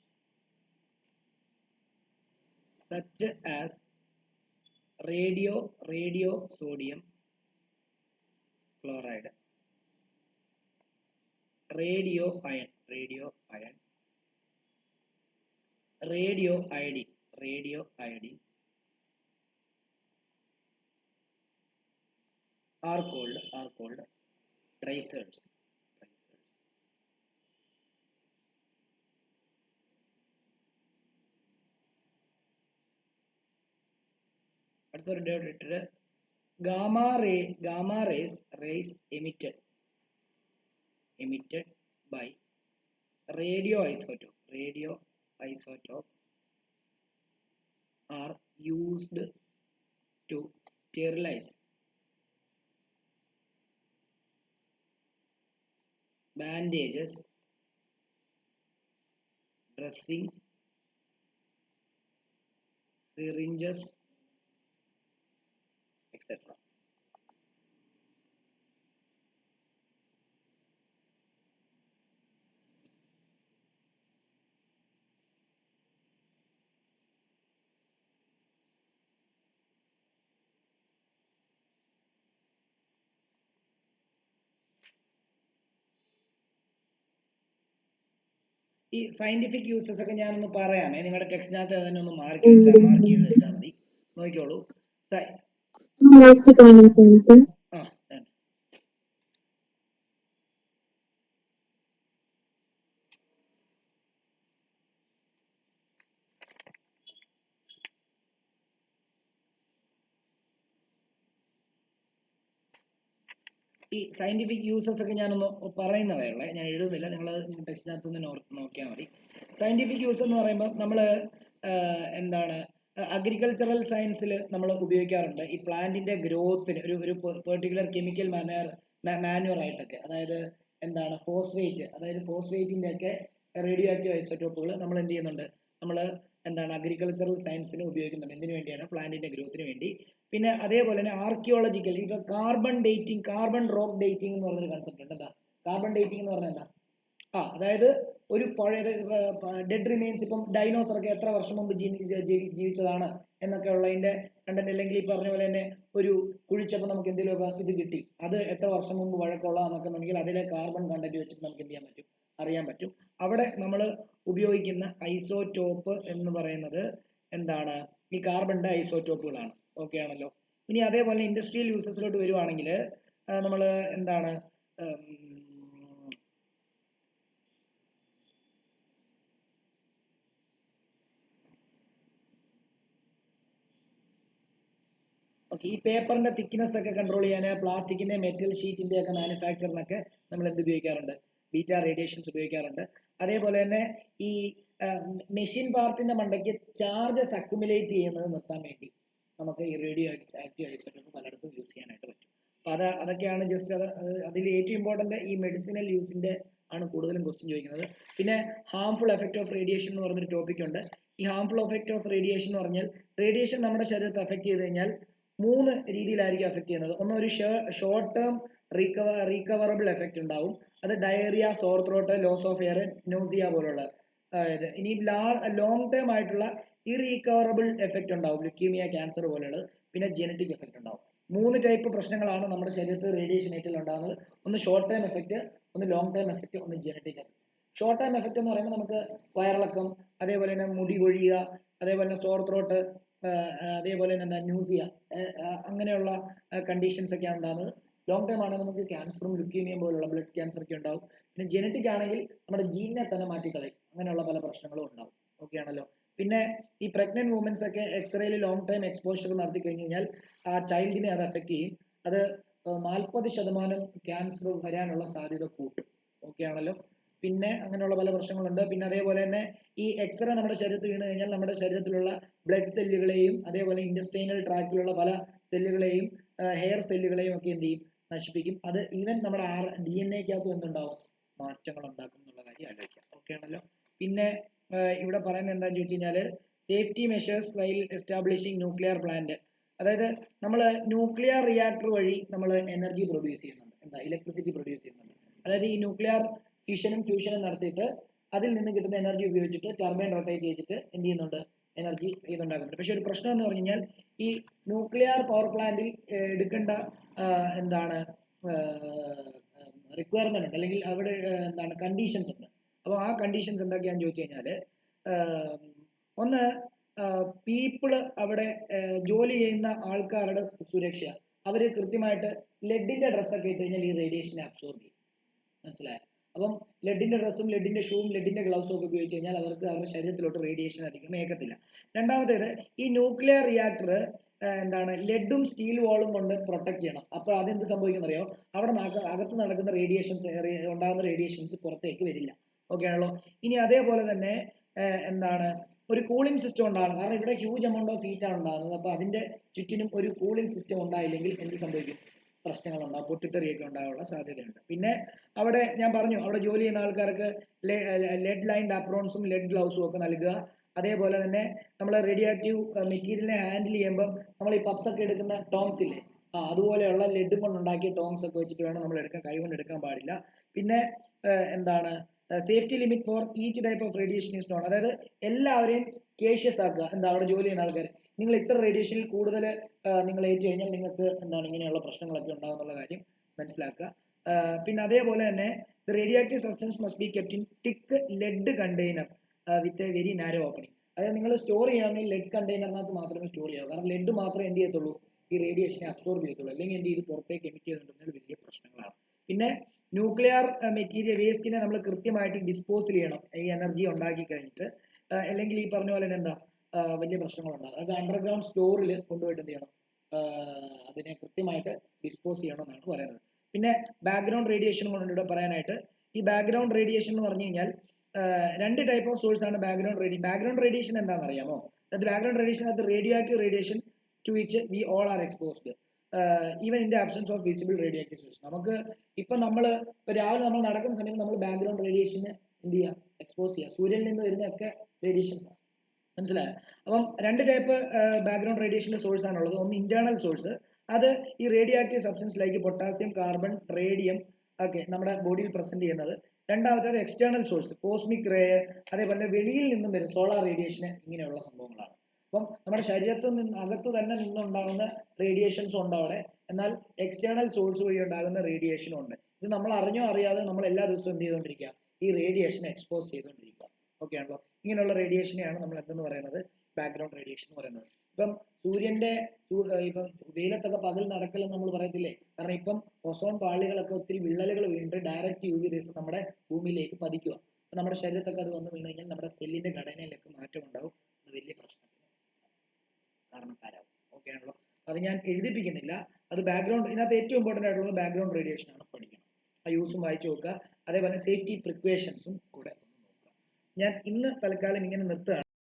such as radio sodium chloride, radio iron, radio iodine are called tracers. അടുത്തൊരു ഡേറ്റ് ഇട്ടിട്ട് gamma rays emitted by radioisotope are used to sterilize bandages, dressing, syringes, etc. ഈ scientific uses ഒക്കെ ഞാനൊന്ന് പറയാമേ, നിങ്ങളുടെ ടെക്സ്റ്റിനകത്ത് തന്നെ ഒന്ന് mark ചെയ്ത് വെച്ചാൽ മതി. നോക്കിക്കോളൂ. ഈ സയന്റിഫിക് യൂസസ് ഒക്കെ ഞാനൊന്ന് പറയുന്നതേ ഉള്ളേ, ഞാൻ എഴുതുന്നില്ല, നിങ്ങൾ ടെക്സ്റ്റിനകത്ത് നിന്ന് നോക്കിയാൽ മതി. സയന്റിഫിക് യൂസ് എന്ന് പറയുമ്പോൾ നമ്മൾ എന്താണ് അഗ്രികൾച്ചറൽ സയൻസിൽ നമ്മൾ ഉപയോഗിക്കാറുണ്ട് ഈ പ്ലാന്റിന്റെ ഗ്രോത്തിന് ഒരു പെർട്ടിക്കുലർ കെമിക്കൽ മാനുവർ ആയിട്ടൊക്കെ, അതായത് എന്താണ് ഫോസ്ഫേറ്റിന്റെ ഒക്കെ റേഡിയോ ആക്റ്റീവ് ഐസോട്ടോപ്പുകൾ നമ്മൾ എന്ത് ചെയ്യുന്നുണ്ട്, നമ്മൾ എന്താണ് അഗ്രികൾച്ചറൽ സയൻസിന് ഉപയോഗിക്കുന്നുണ്ട്. എന്തിനു വേണ്ടിയാണ്? പ്ലാന്റിന്റെ ഗ്രോത്തിന് വേണ്ടി. പിന്നെ അതേപോലെ തന്നെ ആർക്കിയോളജിക്കൽ, ഇപ്പൊ കാർബൺ റോക്ക് ഡേറ്റിംഗ് എന്ന് പറഞ്ഞൊരു കൺസെപ്റ്റ് ഉണ്ട്. എന്താ കാർബൺ ഡേറ്റിംഗ് എന്ന് പറഞ്ഞാൽ? എന്താ അതായത് ഒരു പഴയ ഡെഡ് റിമെയിൻസ്, ഇപ്പം ഡൈനോസർ ഒക്കെ എത്ര വർഷം മുമ്പ് ജീവിച്ചതാണ് എന്നൊക്കെ ഉള്ളതിന്റെ കണ്ടന്റ്, അല്ലെങ്കിൽ ഈ പറഞ്ഞ പോലെ തന്നെ ഒരു കുഴിച്ചപ്പോൾ നമുക്ക് എന്തെങ്കിലുമൊക്കെ ഇത് കിട്ടി, അത് എത്ര വർഷം മുമ്പ് വഴക്കമുള്ളതാണെന്നൊക്കെ ഉണ്ടെങ്കിൽ അതിലെ കാർബൺ കണ്ടന്റ് വെച്ചിട്ട് നമുക്ക് എന്ത് ചെയ്യാൻ പറ്റും, അറിയാൻ പറ്റും. അവിടെ നമ്മൾ ഉപയോഗിക്കുന്ന ഐസോടോപ്പ് എന്ന് പറയുന്നത് എന്താണ്? ഈ കാർബണിന്റെ ഐസോടോപ്പുകളാണ്. ഓക്കെ ആണല്ലോ. ഇനി അതേപോലെ ഇൻഡസ്ട്രിയൽ യൂസസിലോട്ട് വരുവാണെങ്കിൽ നമ്മൾ എന്താണ് ഈ പേപ്പറിന്റെ തിക്നെസ് ഒക്കെ കൺട്രോൾ ചെയ്യാൻ പ്ലാസ്റ്റിക്കിന്റെ മെറ്റൽ ഷീറ്റിന്റെ ഒക്കെ മാനുഫാക്ചറിനൊക്കെ നമ്മൾ എന്ത് ഉപയോഗിക്കാറുണ്ട്? ബീറ്റ റേഡിയേഷൻസ് ഉപയോഗിക്കാറുണ്ട്. അതേപോലെ തന്നെ ഈ മെഷീൻ പാർട്ടിന്റെ മണ്ടയ്ക്ക് ചാർജസ് അക്യുമുലേറ്റ് ചെയ്യുന്നത് നിർത്താൻ വേണ്ടി നമുക്ക് ഈ റേഡിയോ ആക്റ്റീവ് ഐസോട്ടോപ്പ് പലയിടത്തും യൂസ് ചെയ്യാനായിട്ട് പറ്റും. അപ്പൊ അതൊക്കെയാണ് ജസ്റ്റ് അതിൽ ഏറ്റവും ഇമ്പോർട്ടന്റ് ഈ മെഡിസിനൽ യൂസിന്റെ ആണ് കൂടുതലും ക്വസ്റ്റ്യൻ ചോദിക്കുന്നത്. പിന്നെ ഹാംഫുൾ എഫക്ട് ഓഫ് റേഡിയേഷൻ എന്ന് പറഞ്ഞൊരു ടോപ്പിക് ഉണ്ട്. ഈ ഹാംഫുൾ എഫക്ട് ഓഫ് റേഡിയേഷൻ എന്ന് പറഞ്ഞാൽ റേഡിയേഷൻ നമ്മുടെ ശരീരത്തെ എഫക്ട് ചെയ്ത് കഴിഞ്ഞാൽ 3 രീതിയിലായിരിക്കും എഫക്ട് ചെയ്യുന്നത്. ഒന്ന്, ഒരു ഷോർട്ട് ടേം റീകവറബിൾ എഫക്ട് ഉണ്ടാവും. അത് diarrhoea, sore throat, loss of hair, nausea പോലുള്ള. ഇനി ലോങ് ടേം ആയിട്ടുള്ള ഇറീകവറബിൾ എഫക്ട് ഉണ്ടാവും, ലുക്കീമിയ, ക്യാൻസർ പോലുള്ളത്. പിന്നെ ജനറ്റിക് എഫക്ട് ഉണ്ടാവും. 3 ടൈപ്പ് പ്രശ്നങ്ങളാണ് നമ്മുടെ ശരീരത്തിൽ റേഡിയേഷൻ ഏറ്റിൽ ഉണ്ടാകുന്നത്. ഒന്ന് ഷോർട്ട് ടേം എഫക്ട്, ഒന്ന് ലോങ് ടേം എഫക്ട്, ഒന്ന് genetic effect. Short term effect എന്ന് പറയുമ്പോൾ നമുക്ക് വയറിളക്കം, അതേപോലെ തന്നെ മുടി കൊഴിയുക, അതേപോലെ തന്നെ സോർ ത്രോട്ട്, അതേപോലെ തന്നെ എന്താ ന്യൂസിയ, അങ്ങനെയുള്ള കണ്ടീഷൻസ് ഒക്കെയാണ് ഉണ്ടാകുന്നത്. ലോങ് ടേം ആണെങ്കിൽ നമുക്ക് ക്യാൻസറും ലുക്കീമിയം പോലുള്ള ബ്ലഡ് ക്യാൻസർ ഒക്കെ ഉണ്ടാവും. പിന്നെ ജനറ്റിക് ആണെങ്കിൽ നമ്മുടെ ജീനിനെ തന്നെ മാറ്റിക്കളയും, അങ്ങനെയുള്ള പല പ്രശ്നങ്ങളും ഉണ്ടാവും. ഓക്കെ ആണല്ലോ. പിന്നെ ഈ പ്രഗ്നന്റ് വുമൻസ് ഒക്കെ എക്സ്റേയിൽ ലോങ് ടൈം എക്സ്പോഷർ നടത്തി കഴിഞ്ഞ് കഴിഞ്ഞാൽ ആ ചൈൽഡിനെ അത് അഫക്ട് ചെയ്യും. അത് 40% ക്യാൻസർ വരാനുള്ള സാധ്യത കൂട്ടും. ഓക്കെ ആണല്ലോ. പിന്നെ അങ്ങനെയുള്ള പല പ്രശ്നങ്ങളുണ്ട്. പിന്നെ അതേപോലെ തന്നെ ഈ എക്സ്റേ നമ്മുടെ ശരീരത്തിൽ വീണ് കഴിഞ്ഞാൽ നമ്മുടെ ശരീരത്തിലുള്ള ബ്ലഡ് സെല്ലുകളെയും അതേപോലെ ഇൻഡസ്ട്രൈനൽ ട്രാക്കിലുള്ള പല സെല്ലുകളെയും ഹെയർ സെല്ലുകളെയും ഒക്കെ എന്ത് ചെയ്യും? നശിപ്പിക്കും. അത് ഈവൻ നമ്മുടെ DNA ക്കകത്തും എന്തുണ്ടാവും? മാറ്റങ്ങൾ ഉണ്ടാക്കും എന്നുള്ള കാര്യം ആലോചിക്കാം. ഓക്കെ ആണല്ലോ. പിന്നെ ഇവിടെ പറയുന്നത് എന്താണെന്ന് ചോദിച്ചു കഴിഞ്ഞാൽ safety measures while establishing nuclear plant. അതായത് നമ്മൾ ന്യൂക്ലിയർ റിയാക്ടർ വഴി നമ്മൾ എനർജി പ്രൊഡ്യൂസ് ചെയ്യുന്നുണ്ട്, എന്താ ഇലക്ട്രിസിറ്റി പ്രൊഡ്യൂസ് ചെയ്യുന്നുണ്ട്. അതായത് ഈ ന്യൂക്ലിയർ ഫിഷനും ഫ്യൂഷനും നടത്തിയിട്ട് അതിൽ നിന്ന് കിട്ടുന്ന എനർജി ഉപയോഗിച്ചിട്ട് ടർബൈൻ റൊട്ടേറ്റ് ചെയ്തിട്ട് എന്ത് ചെയ്യുന്നുണ്ട്, എനർജി ഇതുണ്ടാക്കുന്നുണ്ട്. പക്ഷെ ഒരു പ്രശ്നം എന്ന് പറഞ്ഞു കഴിഞ്ഞാൽ ഈ ന്യൂക്ലിയർ പവർ പ്ലാന്റിൽ എടുക്കേണ്ട എന്താണ് റിക്വയർമെന്റ് ഉണ്ട്, അല്ലെങ്കിൽ അവിടെ എന്താണ് കണ്ടീഷൻസ് ഉണ്ട്. അപ്പോൾ ആ കണ്ടീഷൻസ് എന്തൊക്കെയാണെന്ന് ചോദിച്ചു കഴിഞ്ഞാൽ ഒന്ന് പീപ്പിള് അവിടെ ജോലി ചെയ്യുന്ന ആൾക്കാരുടെ സുരക്ഷ. അവർ കൃത്യമായിട്ട് ലെഡിന്റെ ഡ്രസ്സൊക്കെ ഇട്ട് കഴിഞ്ഞാൽ ഈ റേഡിയേഷനെ അബ്സോർബ് ചെയ്യും, മനസ്സിലായോ? അപ്പം ലെഡിന്റെ ഡ്രസ്സും ലെഡിന്റെ ഷൂവും ലെഡിന്റെ ഗ്ലൗസും ഒക്കെ ഉപയോഗിച്ച് കഴിഞ്ഞാൽ അവർക്ക് അവരുടെ ശരീരത്തിലോട്ട് റേഡിയേഷൻ അധികം ഏക്കത്തില്ല. രണ്ടാമത്തേത് ഈ ന്യൂക്ലിയർ റിയാക്ടർ എന്താണ് ലെഡും സ്റ്റീൽ വാളും കൊണ്ട് പ്രൊട്ടക്ട് ചെയ്യണം. അപ്പോൾ അതെന്ത് സംഭവിക്കുന്നറിയോ, അവിടെ അകത്ത് നടക്കുന്ന റേഡിയേഷൻസ് ഉണ്ടാകുന്ന റേഡിയേഷൻസ് പുറത്തേക്ക് വരില്ല. ഓക്കെ ആണല്ലോ. ഇനി അതേപോലെ തന്നെ എന്താണ് ഒരു കൂളിംഗ് സിസ്റ്റം ഉണ്ടാകണം. കാരണം ഇവിടെ ഹ്യൂജ് എമൗണ്ട് ഓഫ് ഹീറ്റ് ആണ് ഉണ്ടാകുന്നത്. അപ്പോൾ അതിന്റെ ചുറ്റിനും ഒരു കൂളിംഗ് സിസ്റ്റം ഉണ്ടായില്ലെങ്കിൽ എന്ത് സംഭവിക്കും, പ്രശ്നങ്ങളുണ്ടാകും, പൊട്ടിത്തെറിയൊക്കെ ഉണ്ടാകാനുള്ള സാധ്യതയുണ്ട്. പിന്നെ അവിടെ ഞാൻ പറഞ്ഞു, അവിടെ ജോലി ചെയ്യുന്ന ആൾക്കാർക്ക് ലെഡ് ലൈൻഡ് അപ്രോൺസും ലെഡ് ഗ്ലൗസും ഒക്കെ നൽകുക. അതേപോലെ തന്നെ നമ്മൾ റേഡിയോ ആക്റ്റീവ് മെറ്റീരിയലിനെ ഹാൻഡിൽ ചെയ്യുമ്പോൾ നമ്മൾ ഈ പപ്സ് ഒക്കെ എടുക്കുന്ന ടോങ്സ് ഇല്ലേ, അതുപോലെയുള്ള ലെഡും കൊണ്ടുണ്ടാക്കിയ ടോങ്സ് ഒക്കെ വെച്ചിട്ട് വേണം നമ്മൾ എടുക്കാൻ, കൈ കൊണ്ട് എടുക്കാൻ പാടില്ല. പിന്നെ എന്താണ് safety limit for each type of radiation is known. അതായത് എല്ലാവരെയും കേഷ്യസ് ആക്കുക. എന്താ അവിടെ ജോലി ചെയ്യുന്ന ആൾക്കാർ, നിങ്ങൾ ഇത്ര റേഡിയേഷനിൽ കൂടുതൽ നിങ്ങൾ ഏറ്റു കഴിഞ്ഞാൽ നിങ്ങൾക്ക് എന്താണ് ഇങ്ങനെയുള്ള പ്രശ്നങ്ങളൊക്കെ ഉണ്ടാകുന്നുള്ള കാര്യം മനസ്സിലാക്കുക. പിന്നെ അതേപോലെ തന്നെ radioactive substance must be kept in thick lead container with a very narrow opening. അതായത് നിങ്ങൾ സ്റ്റോർ ചെയ്യുകയാണെങ്കിൽ ലെഡ് കണ്ടെയ്നറിനകത്ത് മാത്രമേ സ്റ്റോർ ചെയ്യാവൂ. കാരണം ലെഡ് മാത്രമേ എന്ത് ചെയ്യത്തുള്ളൂ, ഈ റേഡിയേഷനെ അബ്സോർബ് ചെയ്യത്തുള്ളൂ. അല്ലെങ്കിൽ എന്ത് ചെയ്ത് പുറത്തേക്ക് എമിറ്റ് ചെയ്തിട്ടുണ്ടെങ്കിൽ വലിയ പ്രശ്നങ്ങളാണ്. പിന്നെ ന്യൂക്ലിയർ മെറ്റീരിയൽ വേസ്റ്റിനെ നമ്മൾ കൃത്യമായിട്ട് ഡിസ്പോസ് ചെയ്യണം ഈ എനർജി ഉണ്ടാക്കി കഴിഞ്ഞിട്ട്. അല്ലെങ്കിൽ ഈ പറഞ്ഞ പോലെ തന്നെ എന്താ വലിയ പ്രശ്നങ്ങളുണ്ടാകും. അത് അണ്ടർഗ്രൗണ്ട് സ്റ്റോറിൽ കൊണ്ടുപോയിട്ട് എന്ത് ചെയ്യണം, അതിനെ കൃത്യമായിട്ട് ഡിസ്പോസ് ചെയ്യണം എന്നാണ് പറയുന്നത്. പിന്നെ ബാക്ക്ഗ്രൗണ്ട് റേഡിയേഷൻ കൊണ്ട് ഇവിടെ പറയാനായിട്ട്, ഈ ബാക്ക്ഗ്രൗണ്ട് റേഡിയേഷൻ എന്ന് പറഞ്ഞു കഴിഞ്ഞാൽ രണ്ട് ടൈപ്പ് ഓഫ് സോഴ്സ് ആണ് ബാക്ക്ഗ്രൗണ്ട് റേഡിയേഷൻ. ബാക്ക്ഗ്രൗണ്ട് റേഡിയേഷൻ എന്താണെന്ന് അറിയാമോ? ബാക്ക്ഗ്രൗണ്ട് റേഡിയേഷൻ അത് radioactive radiation to which we all are exposed even in the absence of visible radioactive source. നമുക്ക് ഇപ്പൊ നമ്മൾ രാവിലെ നമ്മൾ നടക്കുന്ന സമയത്ത് നമ്മൾ ബാക്ക്ഗ്രൗണ്ട് റേഡിയേഷന് എന്ത് ചെയ്യുക, എക്സ്പോസ് ചെയ്യുക. സൂര്യനിൽ നിന്ന് വരുന്നതൊക്കെ റേഡിയേഷൻസ് ആണ്, മനസ്സിലായോ? അപ്പം രണ്ട് ടൈപ്പ് ബാക്ക്ഗ്രൗണ്ട് റേഡിയേഷന്റെ സോഴ്സ് ആണുള്ളത്. ഒന്ന് ഇന്റേണൽ സോഴ്സ്, അത് ഈ radio active substance like potassium, carbon, radium ഒക്കെ നമ്മുടെ ബോഡിയിൽ പ്രസന്റ് ചെയ്യുന്നത്. രണ്ടാമത്തേത് എക്സ്റ്റേണൽ സോഴ്സ്, കോസ്മിക് റേ, അതേപോലെ വെളിയിൽ നിന്നും വരും സോളാർ റേഡിയേഷന്, ഇങ്ങനെയുള്ള സംഭവങ്ങളാണ്. അപ്പം നമ്മുടെ ശരീരത്തിൽ നിന്ന് അകത്ത് തന്നെ നിന്നുണ്ടാകുന്ന റേഡിയേഷൻസ് ഉണ്ട് അവിടെ, എന്നാൽ എക്സ്റ്റേണൽ സോഴ്സ് വഴി ഉണ്ടാകുന്ന റേഡിയേഷനും ഉണ്ട്. ഇത് നമ്മൾ അറിഞ്ഞോ അറിയാതെ നമ്മൾ എല്ലാ ദിവസവും എന്ത് ചെയ്തുകൊണ്ടിരിക്കുക, ഈ റേഡിയേഷൻ എക്സ്പോസ് ചെയ്തുകൊണ്ടിരിക്കുക. ഓക്കെ ആണല്ലോ. ഇങ്ങനെയുള്ള റേഡിയേഷനെയാണ് നമ്മൾ എന്തെന്ന് പറയുന്നത്, ബാക്ക്ഗ്രൗണ്ട് റേഡിയേഷൻ എന്ന് പറയുന്നത്. ഇപ്പം സൂര്യന്റെ ഇപ്പം വെയിലത്തൊക്കെ പകൽ നടക്കലെന്ന് നമ്മൾ പറയത്തില്ലേ, കാരണം ഇപ്പം ഓസോൺ പാളികളൊക്കെ ഒത്തിരി വിള്ളലുകൾ വീണിട്ട് ഡയറക്റ്റ് യു വി റേസ് നമ്മുടെ ഭൂമിയിലേക്ക് പതിക്കുക. നമ്മുടെ ശരീരത്തൊക്കെ അത് വന്ന് വീണ് കഴിഞ്ഞാൽ നമ്മുടെ സെല്ലിന്റെ ഘടനയിലൊക്കെ മാറ്റം ഉണ്ടാവും, അത് വലിയ പ്രശ്നത്തിന് കാരണക്കാരാവും. ഓക്കെ ആണല്ലോ. അത് ഞാൻ എഴുതിപ്പിക്കുന്നില്ല, അത് ബാക്ക്ഗ്രൗണ്ട്, ഇതിനകത്ത് ഏറ്റവും ഇമ്പോർട്ടന്റ് ആയിട്ടുള്ളത് ബാക്ക്ഗ്രൗണ്ട് റേഡിയേഷൻ ആണ്, പഠിക്കണം. ആ യൂസും വായിച്ചു നോക്കുക. അതേപോലെ സേഫ്റ്റി പ്രിക്കോഷൻസും കൂടെ ഒന്ന് നോക്കുക. ഞാൻ ഇന്ന് തൽക്കാലം ഇങ്ങനെ നിർത്തുകയാണ്.